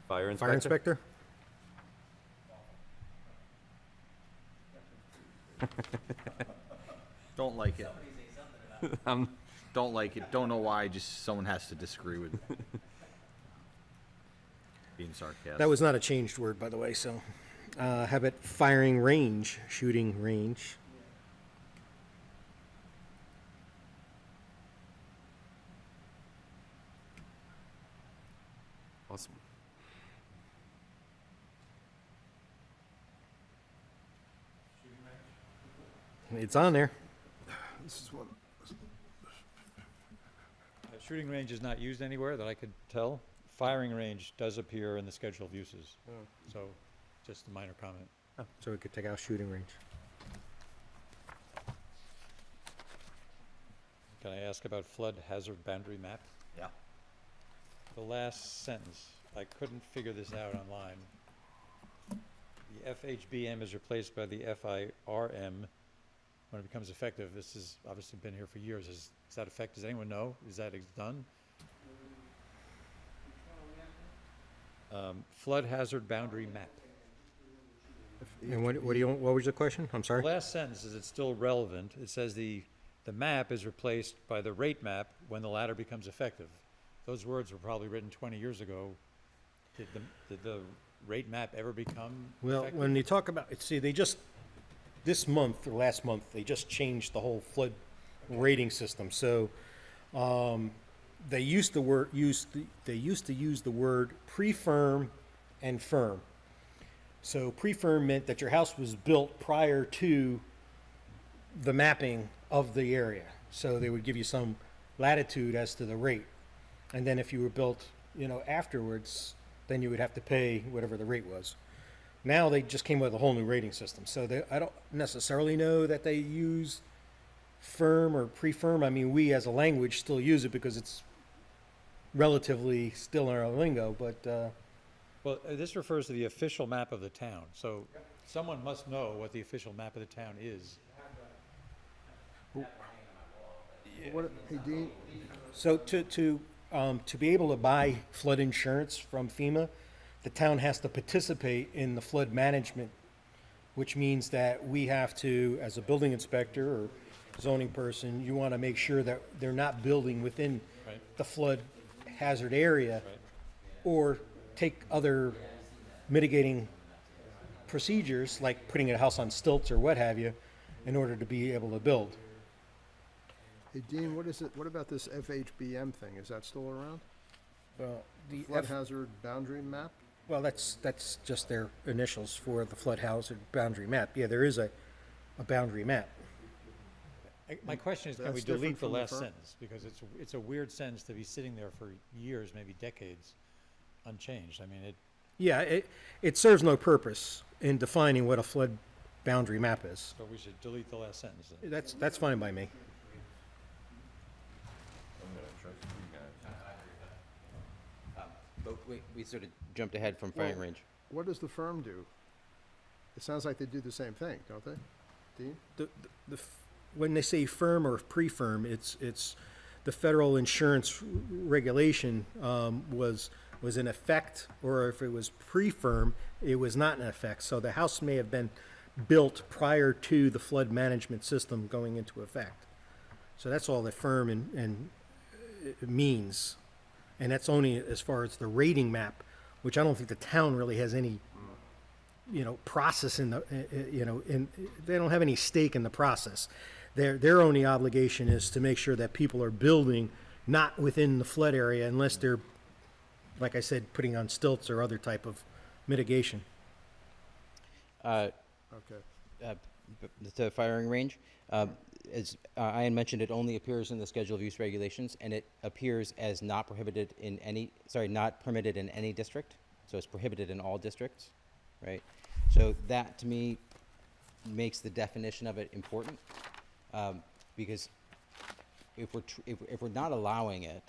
Fire Fire inspector? Don't like it. Don't like it. Don't know why, just someone has to disagree with it. Being sarcastic. That was not a changed word, by the way, so. How about firing range, shooting range? Awesome. It's on there. This is what, Shooting range is not used anywhere that I could tell. Firing range does appear in the schedule of uses. So, just a minor comment. So we could take out shooting range. Can I ask about flood hazard boundary map? Yeah. The last sentence, I couldn't figure this out online. The FHBM is replaced by the FIRM when it becomes effective. This has obviously been here for years. Is that effect, does anyone know? Is that done? Flood hazard boundary map. And what do you, what was the question? I'm The sorry? last sentence, is it still relevant? It says the map is replaced by the rate map when the latter becomes effective. Those words were probably written 20 years ago. Did the rate map ever become Well, effective? when you talk about, see, they just, this month or last month, they just changed the whole flood rating system. So, they used to use the word pre-firm and firm. So pre-firm meant that your house was built prior to the mapping of the area. So they would give you some latitude as to the rate. And then if you were built, afterwards, then you would have to pay whatever the rate was. Now they just came with a whole new rating system. So I don't necessarily know that they use firm or pre-firm. I mean, we as a language still use it because it's relatively still in our lingo, but, Well, this refers to the official map of the town, so someone must know what the official map of the town is. What, hey, Dean, so to be able to buy flood insurance from FEMA, the town has to participate in the flood management, which means that we have to, as a building inspector or zoning person, you want to make sure that they're not building within Right. the flood hazard area or take other mitigating procedures, like putting a house on stilts or what have you, in order to be able to build. hey, Dean, what about this FHBM thing? Is that still around? Well, the Flood hazard boundary map? Well, that's just their initials for the flood hazard boundary map. Yeah, there is a boundary map. My question is, can That's we different delete the from the last fir- sentence? Because it's a weird sentence to be sitting there for years, maybe decades, unchanged. I mean, Yeah, it serves no purpose in defining what a flood boundary map is. so we should delete the last sentence then. That's fine by me. I'm gonna trust you guys. But we sort of jumped ahead from firing Well- range. What does the firm do? It sounds like they do the same thing, don't they? Dean? When they say firm or pre-firm, it's the federal insurance regulation was in effect, or if it was pre-firm, it was not in effect. So the house may have been built prior to the flood management system going into effect. So that's all that firm and it means. And that's only as far as the rating map, which I don't think the town really has any, process in the, they don't have any stake in the process. Their only obligation is to make sure that people are building not within the flood area unless they're, like I said, putting on stilts or other type of mitigation. Okay. The firing range, as Ian mentioned, it only appears in the schedule of use regulations, and it appears as not permitted in any district. So it's prohibited in all districts, right? So that, to me, makes the definition of it important, because if we're not allowing it,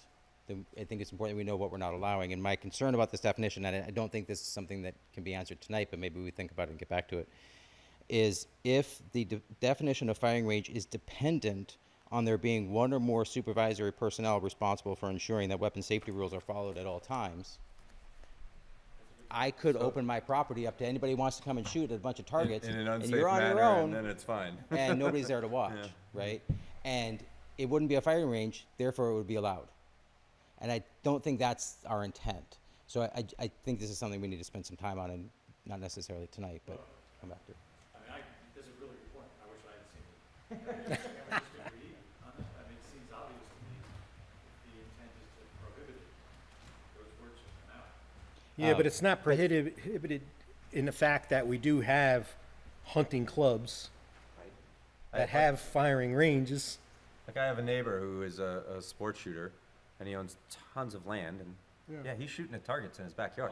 then I think it's important we know what we're not allowing. And my concern about this definition, and I don't think this is something that can be answered tonight, but maybe we think about it and get back to it, is if the definition of firing range is dependent on there being one or more supervisory personnel responsible for ensuring that weapon safety rules are followed at all times, I could open my property up to anybody who wants to come and shoot at a bunch of targets, In an and unsafe you're on your manner, own, and then it's fine. and nobody's there to watch, Yeah. right? And it wouldn't be a firing range, therefore it would be allowed. And I don't think that's our intent. So I think this is something we need to spend some time on, and not necessarily tonight, but come back to it. I mean, this is a really good point. I wish I had seen it. I just agree on it. I mean, it seems obvious to me. The intent is to prohibit it. Those words should come out. Yeah, but it's not prohibited in the fact that we do have hunting clubs that have firing ranges. Like I have a neighbor who is a sports shooter, and he owns tons of land, and yeah, he's shooting at targets in his backyard.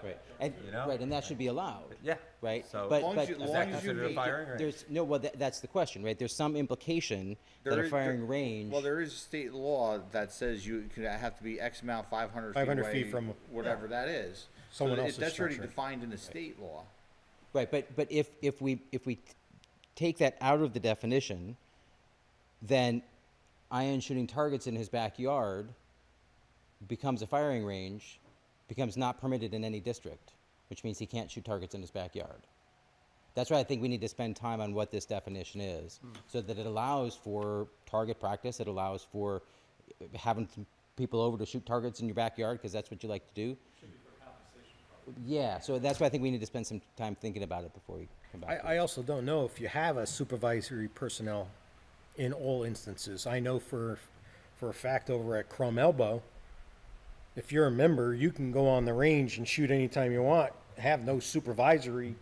Right, and, You know? right, and that should be allowed, Yeah. right? So- But- As long as you- but- as Is long that as you considered a meet- firing range? There's, no, well, that's the question, right? There's some implication that There a is- firing range. Well, there is state law that says you can have to be X amount, 500 feet 500 away, feet from- whatever that is. Someone So else's that's already structure. defined in the state law. Right, but if we take that out of the definition, then Ian shooting targets in his backyard becomes a firing range, becomes not permitted in any district, which means he can't shoot targets in his backyard. That's why I think we need to spend time on what this definition is, so that it allows for target practice, it allows for having some people over to shoot targets in your backyard, because that's what you like to do. Yeah, so that's why I think we need to spend some time thinking about it before we come back to it. I also don't know if you have a supervisory personnel in all instances. I know for a fact over at Crum Elbow, if you're a member, you can go on the range and shoot anytime you want, have no supervisory,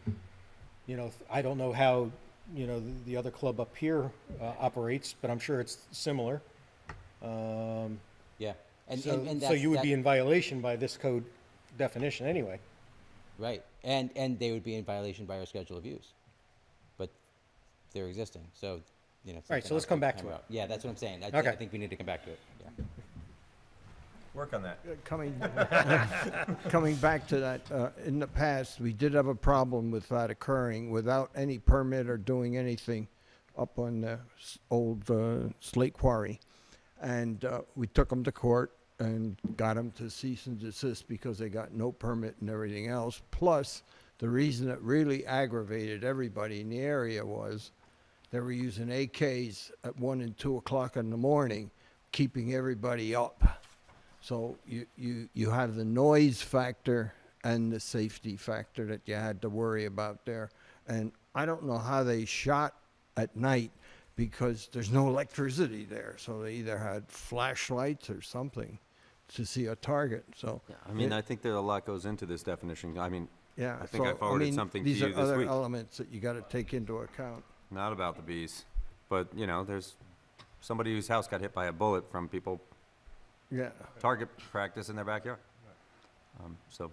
I don't know how you know, the other club up here operates, but I'm sure it's similar. Yeah. And So that's, you would that- be in violation by this code definition anyway. Right, and they would be in violation by our schedule of use. But they're existing, so, you know. All right, something so let's else come to back to hammer it. out. Yeah, that's what I'm saying. I Okay. think we need to come back to it, yeah. Work on that. Coming, coming back to that, in the past, we did have a problem with that occurring without any permit or doing anything up on the old slate quarry. And we took them to court and got them to cease and desist because they got no permit and everything else. Plus, the reason it really aggravated everybody in the area was they were using AKs at 1 and 2 o'clock in the morning, keeping everybody up. So you have the noise factor and the safety factor that you had to worry about there. And I don't know how they shot at night because there's no electricity there. So they either had flashlights or something to see a target. So, I mean, I think there a lot goes into this definition. I mean, yeah. I think I so, forwarded mean, something to these you are this other week. elements that you got to take into account. not about the bees, but, you know, there's somebody whose house got hit by a bullet from people Yeah. target practice in their backyard. So,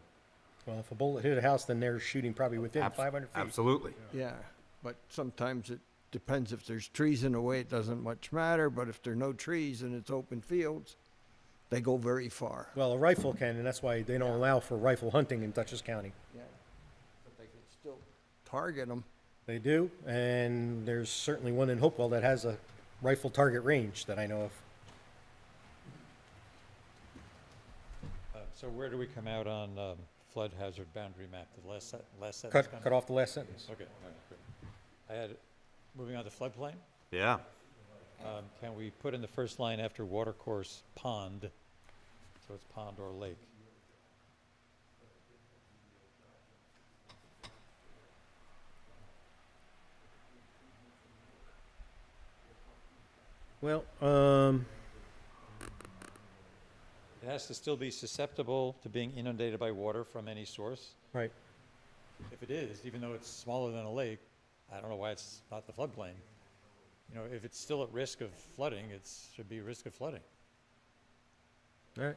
Well, if a bullet hit a house, then they're shooting probably within abs- 500 feet. absolutely. Yeah, but sometimes it depends. If there's trees in the way, it doesn't much matter, but if there are no trees and it's open fields, they go very far. Well, a rifle can, and that's why they don't allow for rifle hunting in Dutchess County. Yeah, but they can still target them. They do, and there's certainly one in Hopewell that has a rifle target range that I know of. So where do we come out on flood hazard boundary map? The last sentence? kind Cut off the last sentence. Okay, all right, great. I had, moving on to floodplain, Yeah. can we put in the first line after watercourse pond, so it's pond or lake? Well, It has to still be susceptible to being inundated by water from any source. right. If it is, even though it's smaller than a lake, I don't know why it's not the floodplain. You know, if it's still at risk of flooding, it should be risk of flooding. All right.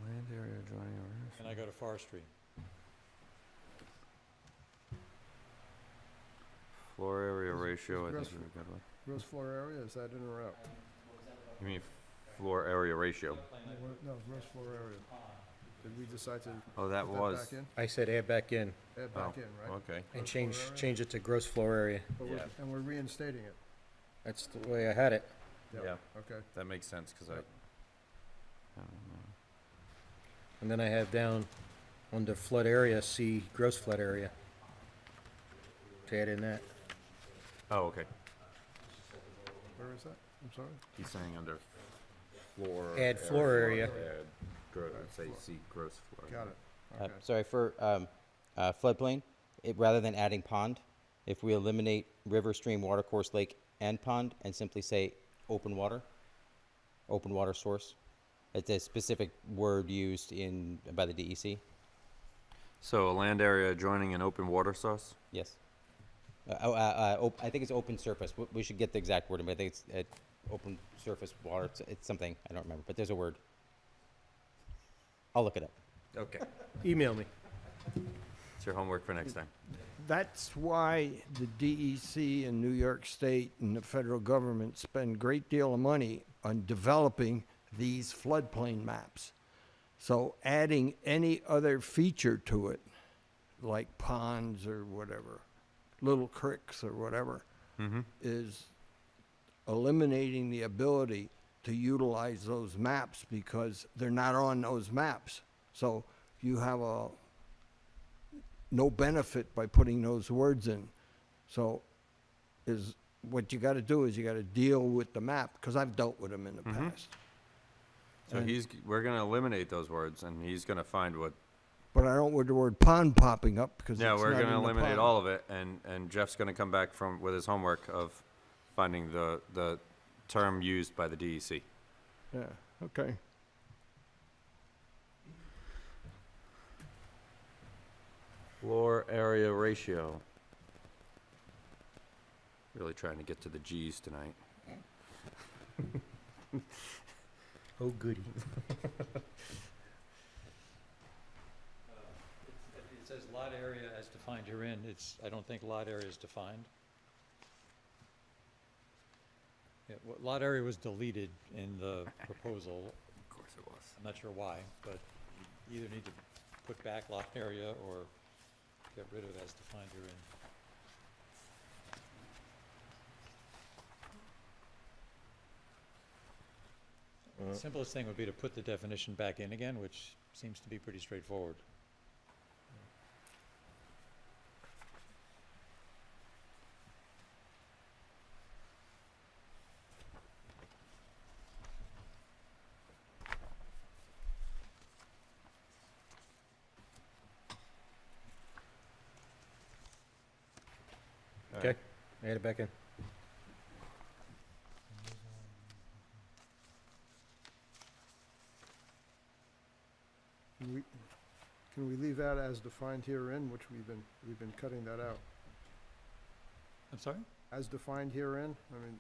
Land area adjoining And I go to forestry. floor area ratio, I gross think is a good one. Gross floor area, is that in or out? You mean floor area ratio? No, gross floor area. Did we decide to Oh, that put that was, back in? I said add back in Add back Oh, in, right? okay. and Gross floor area? change it to gross floor area. But Yeah. and we're reinstating it. That's the way I had it. Yeah, Okay. that makes sense, because I Yep. don't know. And then I have down under flood area, C gross flood area. To add in that. Oh, okay. Where is that? I'm sorry? He's saying under floor. Add floor area. Add say C gross floor. Got it. Uh, Okay. Sorry, for floodplain, rather than adding pond, if we eliminate river, stream, watercourse, lake, and pond, and simply say open water source, it's a specific word used by the DEC, So a land area adjoining an open water source? yes. I think it's open surface, we should get the exact wording, but I think it's open surface water, it's something, I don't remember, but there's a word. I'll look it up. Okay. Email me. It's your homework for next time. That's why the DEC in New York State and the federal government spend a great deal of money on developing these floodplain maps. So adding any other feature to it, like ponds or whatever, little creeks or whatever, is eliminating the ability to utilize those maps because they're not on those maps. So you have no benefit by putting those words in. So what you got to do is you got to deal with the map, because I've dealt with them in the past. So we're gonna eliminate those words, and he's gonna find what, But I don't want the word pond popping up because yeah, it's we're not in gonna the eliminate pond. all of it, and Jeff's gonna come back with his homework of finding the term used by the DEC. Yeah, okay. Floor area ratio. Really trying to get to the Gs tonight. Oh, goody. It says lot area as defined herein. I don't think lot area is defined. Yeah, lot area was deleted in the proposal. Of course it was. I'm not sure why, but you either need to put back lot area or get rid of as defined herein. Simplest thing would be to put the definition back in again, which seems to be pretty straightforward. Okay, add it back in. Can we leave that as defined herein, which we've been cutting that out? I'm sorry? As defined herein, I mean.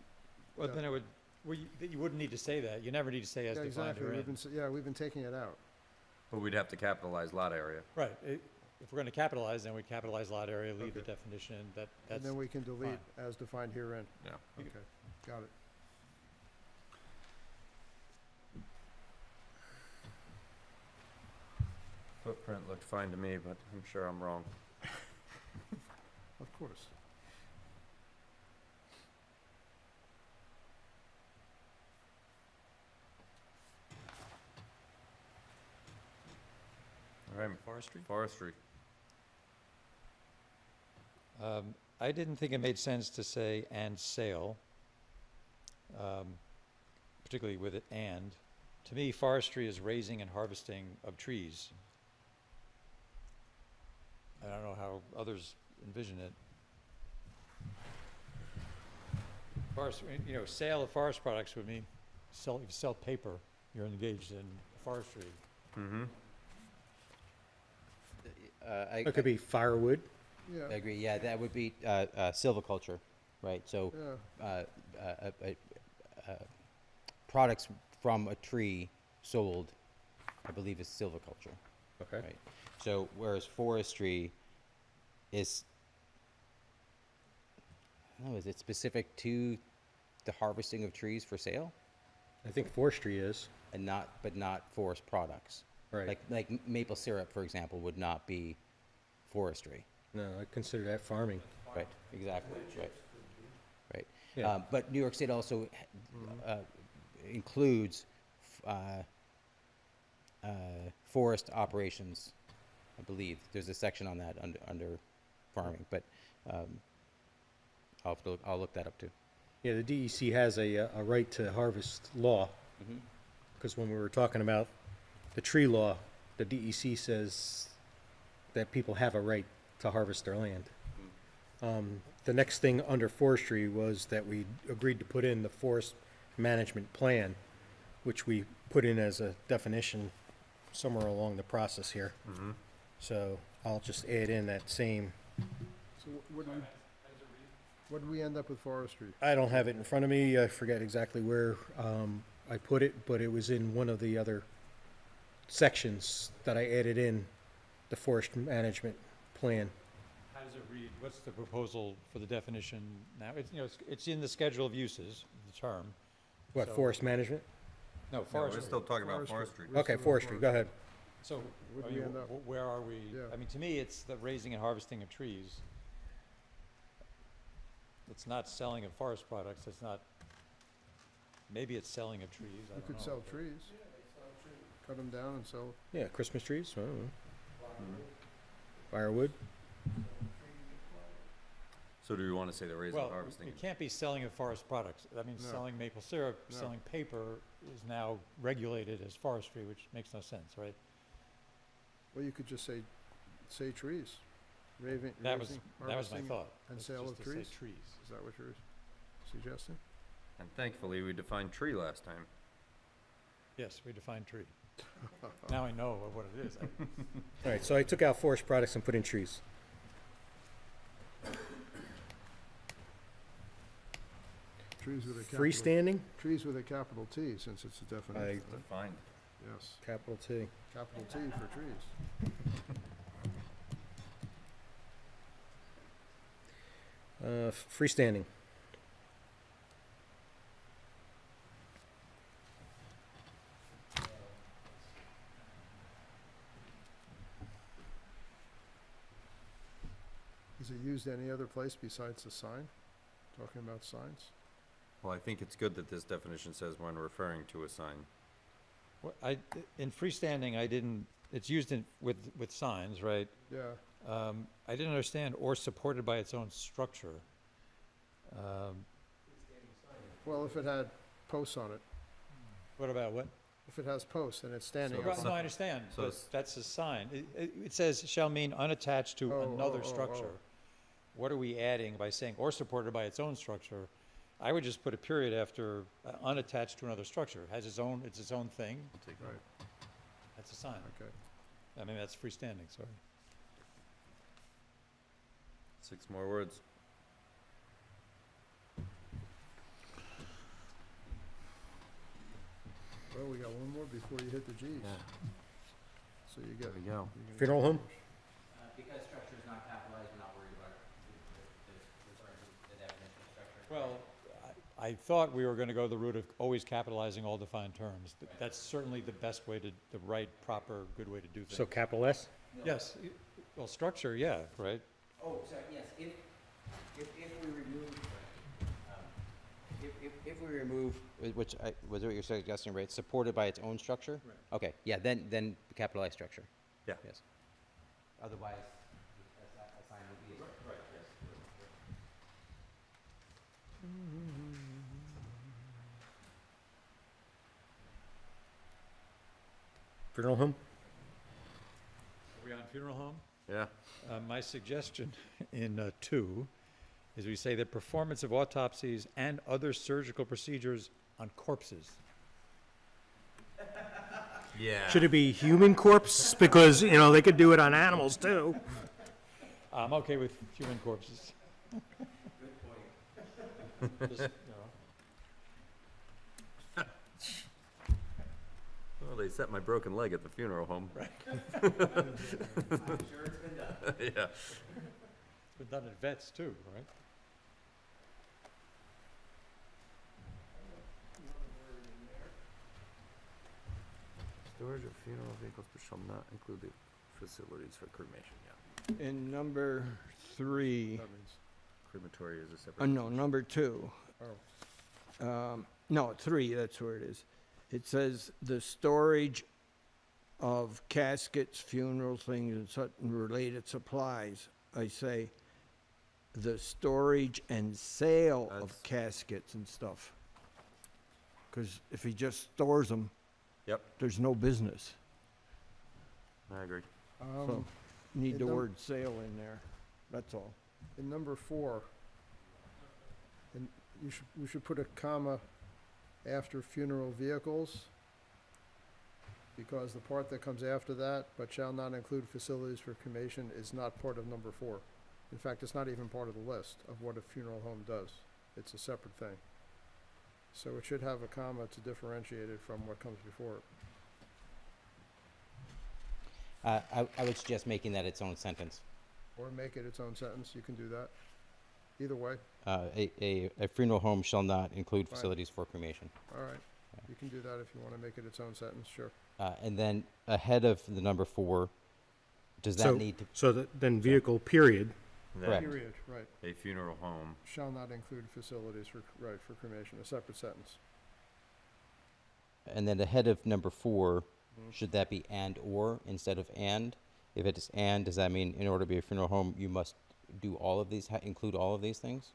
Well, Yeah. then it would, well, you wouldn't need to say that. You never need to say as Yeah, defined exactly, herein. yeah, we've been taking it out. But we'd have to capitalize lot area. Right, if we're gonna capitalize, then we capitalize lot area, leave the Okay. definition, that's. And then we can delete as defined herein. Yeah. Okay, got it. Footprint looked fine to me, but I'm sure I'm wrong. Of course. All right, Forestry? forestry. I didn't think it made sense to say "and sale," particularly with it "and." To me, forestry is raising and harvesting of trees. I don't know how others envision it. Forest, sale of forest products would mean if you sell paper, you're engaged in forestry. Mm-hmm. It could be firewood. Yeah, I agree, yeah, that would be silviculture, right? So yeah, products from a tree sold, I believe, is silviculture, Okay. right? So whereas forestry is, I don't know, is it specific to the harvesting of trees for sale I think forestry is. and but not forest products? Right. Like maple syrup, for example, would not be forestry. No, I consider that farming. Right, exactly, right. Right. Yeah. But New York State also includes forest operations, I believe. There's a section on that under farming, but I'll look that up too. Yeah, the DEC has a right to harvest law, because when we were talking about the tree law, the DEC says that people have a right to harvest their land. The next thing under forestry was that we agreed to put in the forest management plan, which we put in as a definition somewhere along the process here. So I'll just add in that same, so what did we end up with forestry? I don't have it in front of me, I forget exactly where I put it, but it was in one of the other sections that I added in the forest management plan. How does it read? What's the proposal for the definition now? It's in the schedule of uses, the term. What, So- forest management? No, No, we're forestry. still talking about Forestry. forestry. We're Okay, still in forestry, go ahead. So, Where'd are we you- end up? where are we? Yeah. I mean, to me, it's the raising and harvesting of trees. It's not selling of forest products, it's not, maybe it's selling of trees, I You don't could know. sell trees. Cut them down and sell. Yeah, Christmas trees, I don't know. Firewood, So do we want to say the raising and Well, harvesting? it can't be selling of forest products. That means No. selling maple syrup, No. selling paper is now regulated as forestry, which makes no sense, right? Well, you could just say trees. Raising, That was my harvesting, thought. and was sale just of to say trees? trees. Is that what you're suggesting? And thankfully, we defined tree last time. Yes, we defined tree. Now I know what it is. all right, so I took out forest products and put in trees. Trees with a capital, Freestanding? trees with a capital T, since it's a definition, right? Defined. Yes, Capital T. capital T for trees. Freestanding. Is it used any other place besides the sign? Talking about signs? Well, I think it's good that this definition says when referring to a sign. In freestanding, I didn't, it's used in, with signs, right? Yeah, I didn't understand or supported by its own structure. well, if it had posts on it, What about what? if it has posts and it's standing So up. Right, no, I understand, So but it's- that's a sign. It says shall mean unattached to Oh, another oh, oh, structure. oh. What are we adding by saying or supported by its own structure? I would just put a period after unattached to another structure. Has its own, it's its own thing. Right, That's a sign. okay. I mean, that's freestanding, sorry. 6 more words. Well, we got one more before you hit the Gs. So you get. There we go. you're gonna Funeral get- home? Because structure is not capitalized, we're not worried about referring to the definition of structure. Well, I thought we were gonna go the route of always capitalizing all defined terms. That's certainly the best way to, the right, proper, good way to do things. So capital S? Yes, well, structure, yeah, right? Oh, sorry, yes, if we remove, if we remove, which was what you're suggesting, right, supported by its own structure? Right. Okay, yeah, then capitalize structure. Yeah. Yes. Otherwise, a sign would be. Right, yes. Funeral home? Are we on funeral home? Yeah. My suggestion in 2 is we say that performance of autopsies and other surgical procedures on corpses. Yeah. Should it be human corpse? Because, you know, they could do it on animals too. I'm okay with human corpses. Just, you know, Well, they set my broken leg at the funeral home. Right. Yeah. It's been done at vets too, right? Storage of funeral vehicles but shall not include the facilities for cremation, yeah. In number 3, That means, Crematory is a separate. no, number 2. No, 3, that's where it is. It says the storage of caskets, funeral things, and such related supplies. I say the storage and sale of That's- caskets and stuff. Because if he just stores them, Yep, there's no business. I agree. So, need it the don't- word sale in there, that's all. in number 4, and we should put a comma after funeral vehicles, because the part that comes after that, but shall not include facilities for cremation, is not part of number 4. In fact, it's not even part of the list of what a funeral home does. It's a separate thing. So it should have a comma to differentiate it from what comes before it. I would suggest making that its own sentence. Or make it its own sentence, you can do that. Either way, A funeral home shall not include facilities for cremation. all right. You can do that if you want to make it its own sentence, sure. And then ahead of the number 4, does that So, need to, so that, then vehicle, period. Correct. Period, right. A funeral home. Shall not include facilities for, right, for cremation, a separate sentence. and then ahead of number 4, should that be and or instead of and? If it is and, does that mean in order to be a funeral home, you must do all of these, include all of these things?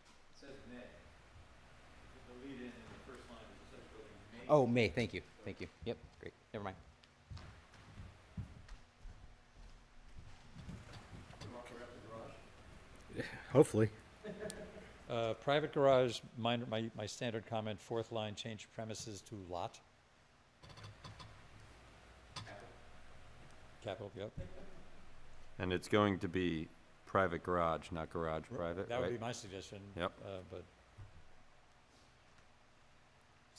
Oh, may, thank you, Yep, great, never mind. Hopefully. Private garage, my standard comment, 4th line, change premises to lot. Capital, yep. And it's going to be private garage, not garage private, That would be right? my suggestion. Yep. But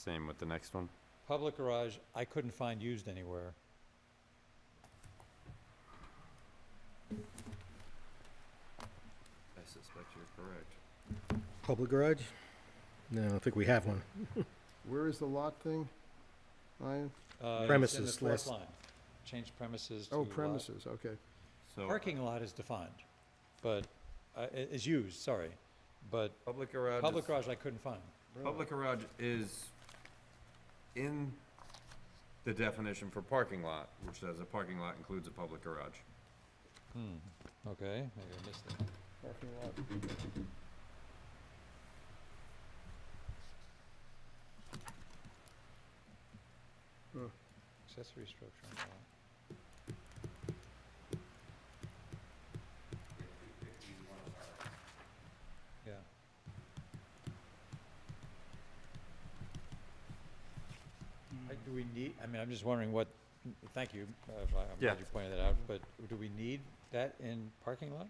Same with the next one. Public garage, I couldn't find used anywhere. I suspect you're correct. Public garage? No, I don't think we have one. Where is the lot thing, Ryan? It's in the Premises fourth list. line. Change premises to Oh, lot. premises, okay. So, Parking lot is defined, but, is used, sorry, but public garage public is, garage I couldn't find. public garage is in the definition for parking lot, which says a parking lot includes a public garage. Okay, maybe I missed that. Parking lot. Accessory structure on lot. Yeah. Do we need, I mean, I'm just wondering what, thank you, I'm Yeah. glad you pointed that out, but do we need that in parking lot?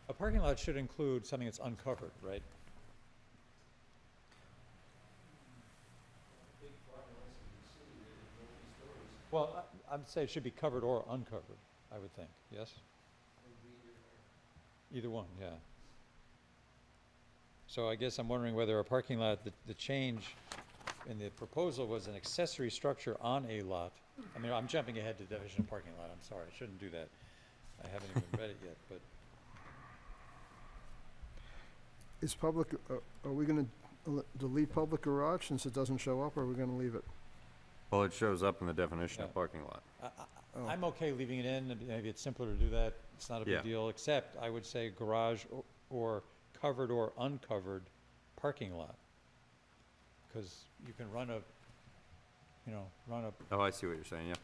A parking lot should include something that's uncovered, right? Well, I'm saying it should be covered or uncovered, I would think, yes? Either one, yeah. So I guess I'm wondering whether a parking lot, the change in the proposal was an accessory structure on a lot. I mean, I'm jumping ahead to the definition of parking lot, I'm sorry, I shouldn't do that. I haven't even read it yet, but, Is public, are we gonna delete public garage since it doesn't show up, or are we gonna leave it? Well, it shows up in the definition of Yeah. parking lot. Oh. I'm okay leaving it in, and maybe it's simpler to do that, it's not a Yeah. big deal, except I would say garage or covered or uncovered parking lot. Because you can run a, Oh, I see what you're saying, yeah.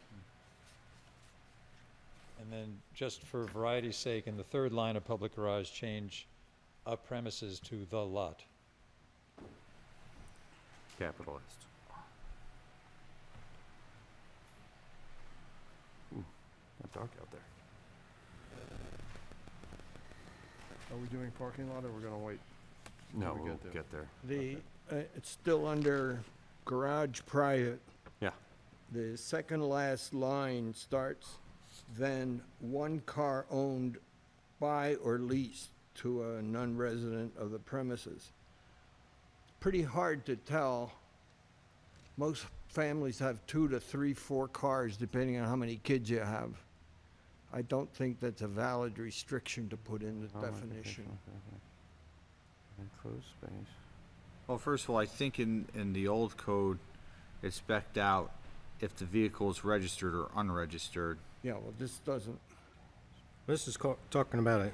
and then just for variety's sake, in the third line of public garage, change a premises to the lot. Capitalized. Ooh, got dark out there. Are we doing parking lot, or we're gonna wait? No, we we'll get there. get there. The, it's still under garage private. Yeah. The second last line starts, then one car owned by or leased to a non-resident of the premises. Pretty hard to tell. Most families have 2 to 3, 4 cars, depending on how many kids you have. I don't think that's a valid restriction to put in the definition. Enclosed space. Well, first of all, I think in the old code, it spec'd out if the vehicle is registered or unregistered. Yeah, well, this doesn't. This is talking about a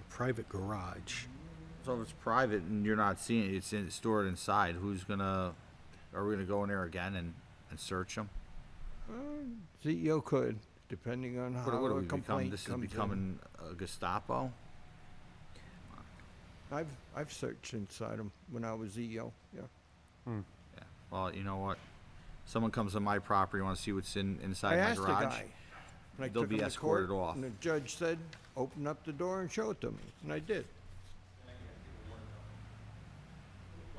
private garage. So if it's private and you're not seeing it, it's stored inside, are we gonna go in there again and search them? CEO could, depending on how What do a we become, complaint this is comes in. becoming a Gestapo? I've searched inside them when I was EO, yeah. Yeah, well, you know what? Someone comes on my property, wanna see what's I inside my asked the garage? guy. and I They'll took be him to escorted court, off. And the judge said, open up the door and show it to me, and I did.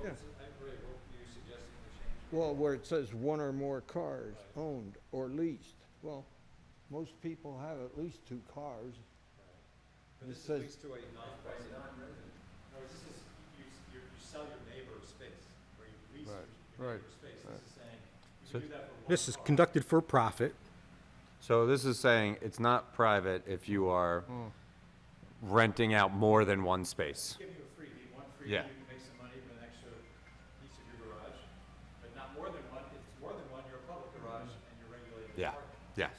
Yeah. Well, where it says one or more cars owned or leased, well, most people have at least 2 cars. And it says, to a non-resident. No, this is, you sell your neighbor space, or you lease Right, right, space. right. This is saying, you So- can do that for one This is car. conducted for profit. So this is saying it's not private if you are renting out more than one space. Give you a freebie, one freebie, Yeah. you can make some money with an extra piece of your garage, but not more than one. If it's more than one, you're a public garage and you're regulated Yeah, parking. yes.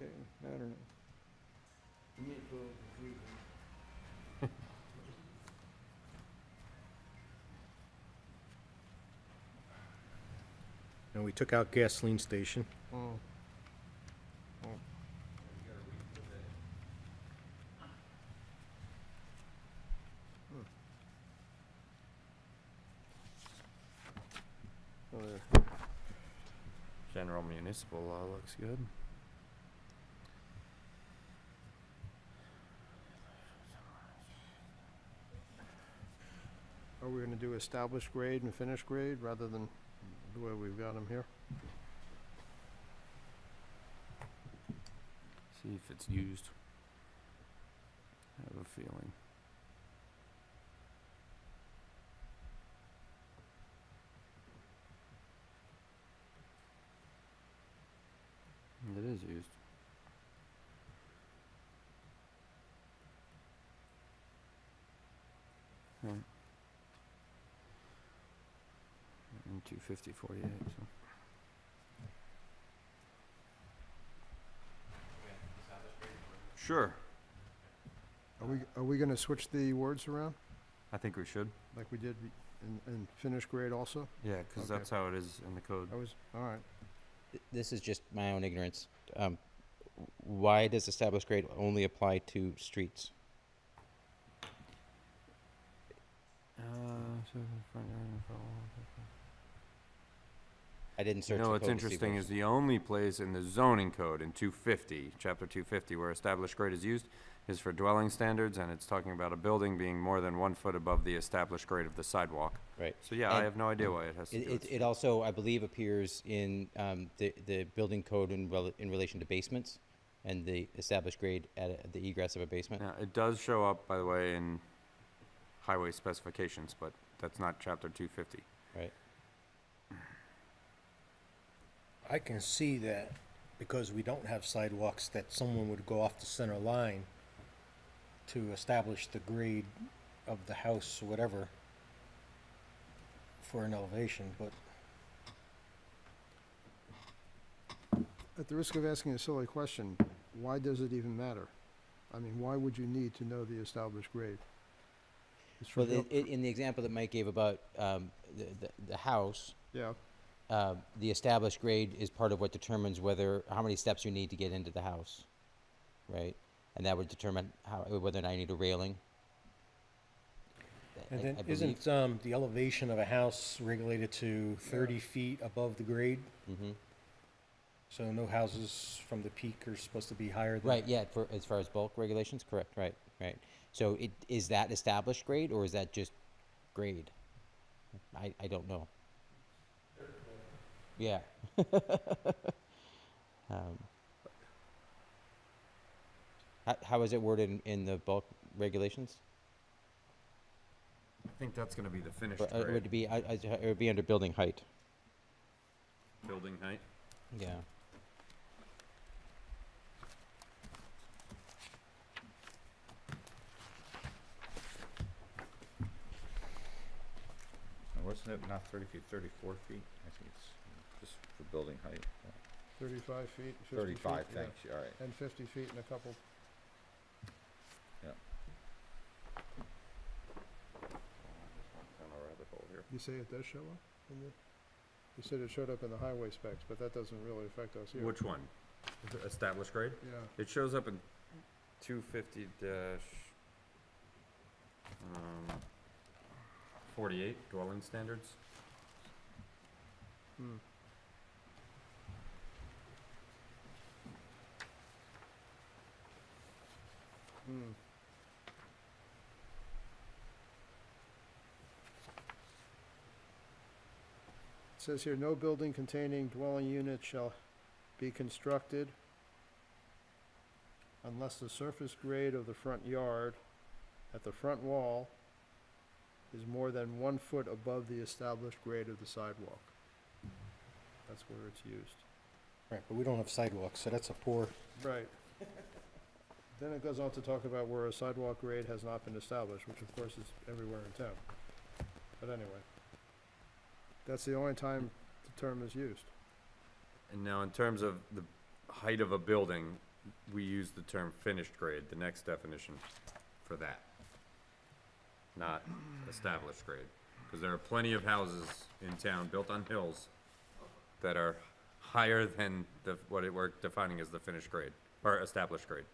okay, I don't know. To me, it's a little confusing. And we took out gasoline station. Mm. Oh, there. General municipal law looks good. are we gonna do established grade and finished grade rather than the way we've got them here? See if it's used. I have a feeling. It is used. Right. And 250/48, so. Sure. Are we gonna switch the words around, I think we should. like we did in finished grade also? Yeah, because Okay. that's how it is in the code. All right. This is just my own ignorance. Why does established grade only apply to streets? I didn't search You the know, code what's to see interesting which- is the only place in the zoning code in 250, chapter 250, where established grade is used is for dwelling standards, and it's talking about a building being more than 1 foot above the established grade of the sidewalk. Right. So yeah, I And have no idea why it has to do with. It also, I believe, appears in the building code in relation to basements and the established grade at the egress of a basement. Yeah, it does show up, by the way, in highway specifications, but that's not chapter 250. Right. I can see that because we don't have sidewalks, that someone would go off the center line to establish the grade of the house or whatever for an elevation, but At the risk of asking a silly question, why does it even matter? I mean, why would you need to know the established grade? It's for Well, buil- in the example that Mike gave about the house, Yeah, the established grade is part of what determines how many steps you need to get into the house, right? And that would determine whether or not you need a railing. and I then believe- isn't the elevation of a house regulated to 30 feet above the grade? Mhm. So no houses from the peak are supposed to be higher than? Right, yeah, as far as bulk regulations, correct, right. So is that established grade, or is that just grade? I don't know. Yeah. Um, How is it worded in the bulk regulations? I think that's gonna be the finished Or, would grade. it be, it would be under building height, Building height. yeah. Wasn't it not 30 feet, 34 feet? I think it's just for building height. 35 feet, 50 feet. 35, yeah. thanks, all right. And 50 feet and a couple. Down a rabbit hole here. You say it does show up in the, you said it showed up in the highway specs, but that doesn't really affect us here. Which one? The established grade? Yeah, It shows up in 250 dash, 48 dwelling standards. hmm. Hmm. It says here, no building containing dwelling unit shall be constructed unless the surface grade of the front yard at the front wall is more than 1 foot above the established grade of the sidewalk. That's where it's used. Right, but we don't have sidewalks, so that's a poor, Right. Then it goes on to talk about where a sidewalk grade has not been established, which of course is everywhere in town. But anyway, that's the only time the term is used. And now in terms of the height of a building, we use the term finished grade, the next definition for that. Not established grade. Because there are plenty of houses in town built on hills that are higher than what we're defining as the finished grade, or established grade.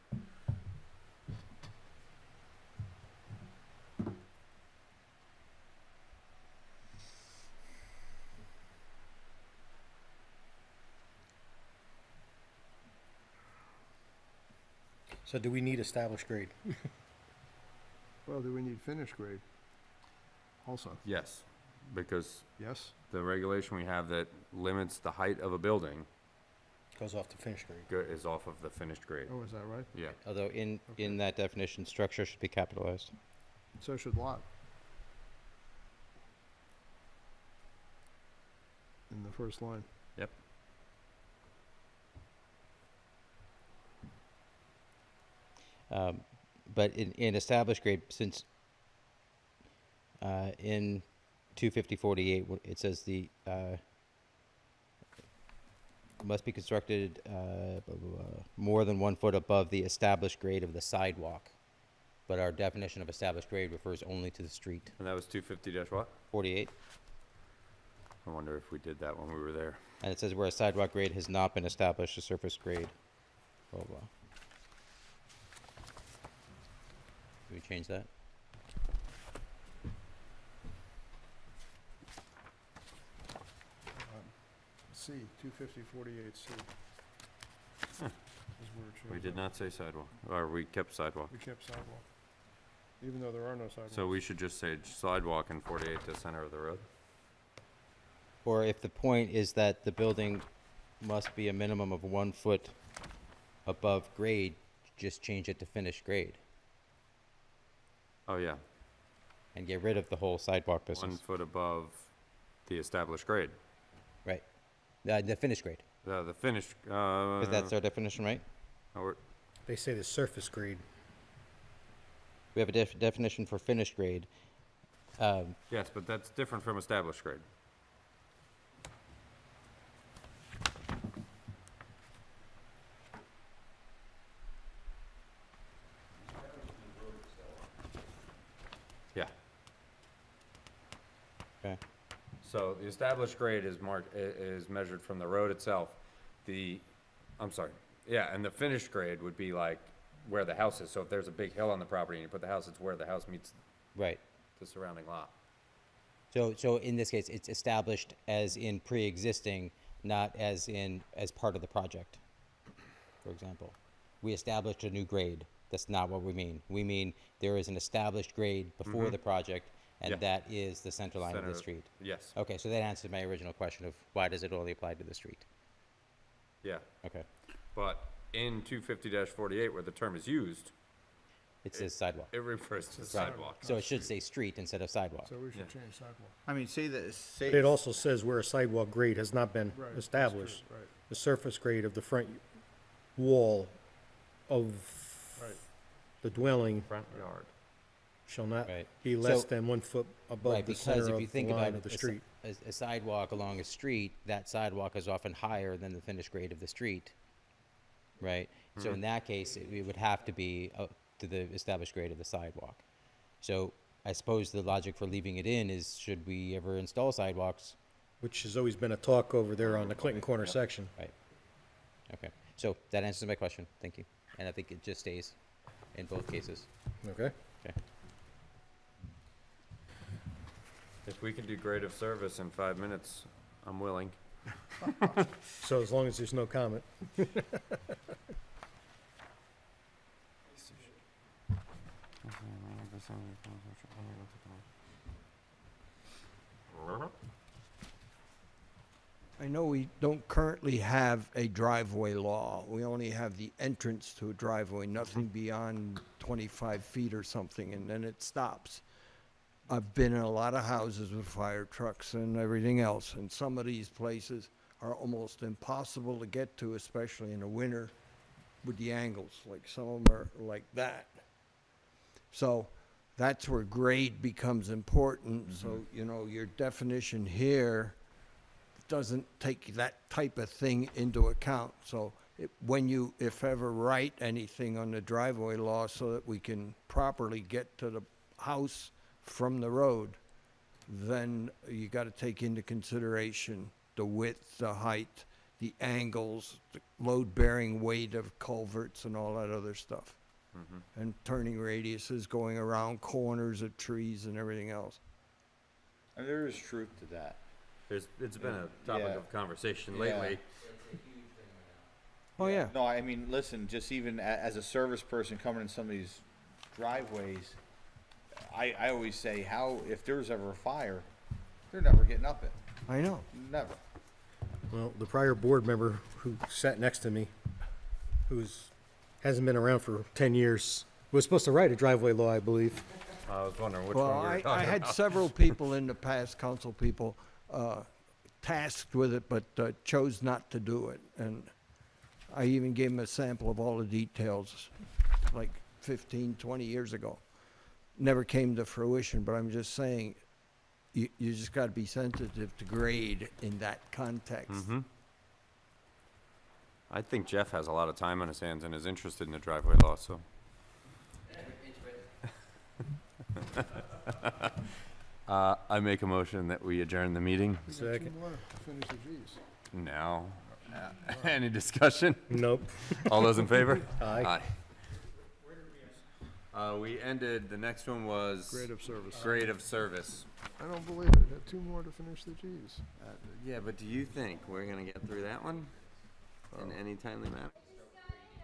so do we need established grade? Well, do we need finished grade? also, Yes, because yes? the regulation we have that limits the height of a building Goes off the finished grade. is off of the finished grade. Oh, is that right? Yeah, Although in that definition, structure should be capitalized. So should lot. In the first line. yep. But in established grade, since in 25048, it says the must be constructed blah, blah, blah, more than 1 foot above the established grade of the sidewalk. But our definition of established grade refers only to the street. And that was 250 dash what? 48, I wonder if we did that when we were there. and it says where a sidewalk grade has not been established, a surface grade. Blah blah. Do we change that? C, 25048C. Is where it We shows did up. not say sidewalk, or we kept sidewalk. We kept sidewalk. Even though there are no sidewalks. So we should just say sidewalk in 48 to center of the road? Or if the point is that the building must be a minimum of 1 foot above grade, just change it to finished grade Oh, yeah, and get rid of the whole sidewalk 1 business. foot above the established grade. Right. The finished grade, The finished, because that's our definition, right? or, They say the surface grade. We have a definition for finished grade. yes, but that's different from established grade. Yeah. Okay. So the established grade is is measured from the road itself. I'm sorry, yeah, and the finished grade would be like where the house is. So if there's a big hill on the property and you put the house, it's where the house meets Right. the surrounding lot. So in this case, it's established as in pre-existing, not as part of the project. For example, we established a new grade. That's not what we mean. We mean there is an established grade before the project, and Yeah. that is the center line of the Center- street. Yes, Okay, so that answers my original question of why does it only apply to the street? yeah. Okay, But in 250-48, where the term is used, it says sidewalk. it refers to Right. sidewalk. So it should say street instead of sidewalk. So we should Yeah. change sidewalk. I mean, say that, But it also says where a sidewalk grade has not been Right, that's established. true, right. The surface grade of the front wall of Right. the dwelling Front yard. shall not Right. be less So- than 1 foot above Right, the because center if you of the think about line it, of the a si- street. a sidewalk along a street, that sidewalk is often higher than the finished grade of the street, right? So in that case, it would have to be to the established grade of the sidewalk. So I suppose the logic for leaving it in is, should we ever install sidewalks? Which has always been a talk over there on the Clinton Corner section. Right. Okay, so that answers my question, thank you. And I think it just stays in both cases. Okay? Okay. If we can do grade of service in 5 minutes, I'm willing. So as long as there's no comment. I know we don't currently have a driveway law. We only have the entrance to a driveway, nothing beyond 25 feet or something, and then it stops. I've been in a lot of houses with fire trucks and everything else, and some of these places are almost impossible to get to, especially in the winter with the angles, like some of them are like that. So that's where grade becomes important, so, you know, your definition here doesn't take that type of thing into account. So when you, if ever, write anything on the driveway law so that we can properly get to the house from the road, then you got to take into consideration the width, the height, the angles, the load-bearing weight of culverts and all that other stuff. And turning radiuses going around corners of trees and everything else. And there is truth to that. It's been a topic Yeah. of conversation Yeah. lately. Oh, yeah. No, I mean, listen, just even as a service person coming in some of these driveways, I always say, how, if there's ever a fire, they're never getting up it, I know. never. Well, the prior board member who sat next to me, hasn't been around for 10 years, was supposed to write a driveway law, I believe. I was wondering which Well, one we were I talking had about. several people in the past, council people, tasked with it, but chose not to do it. And I even gave them a sample of all the details, like 15, 20 years ago. Never came to fruition, but I'm just saying, you just gotta be sensitive to grade in that context. I think Jeff has a lot of time on his hands and is interested in the driveway law, so. I make a motion that we adjourn the meeting We got two Second. more to finish the Gs. now. Any discussion? Nope. All those in favor? Aye. We ended, the next one was. Grade of service. Grade of service. I don't believe it. Had two more to finish the Gs. Yeah, but do you think we're gonna get through that one in any timely manner?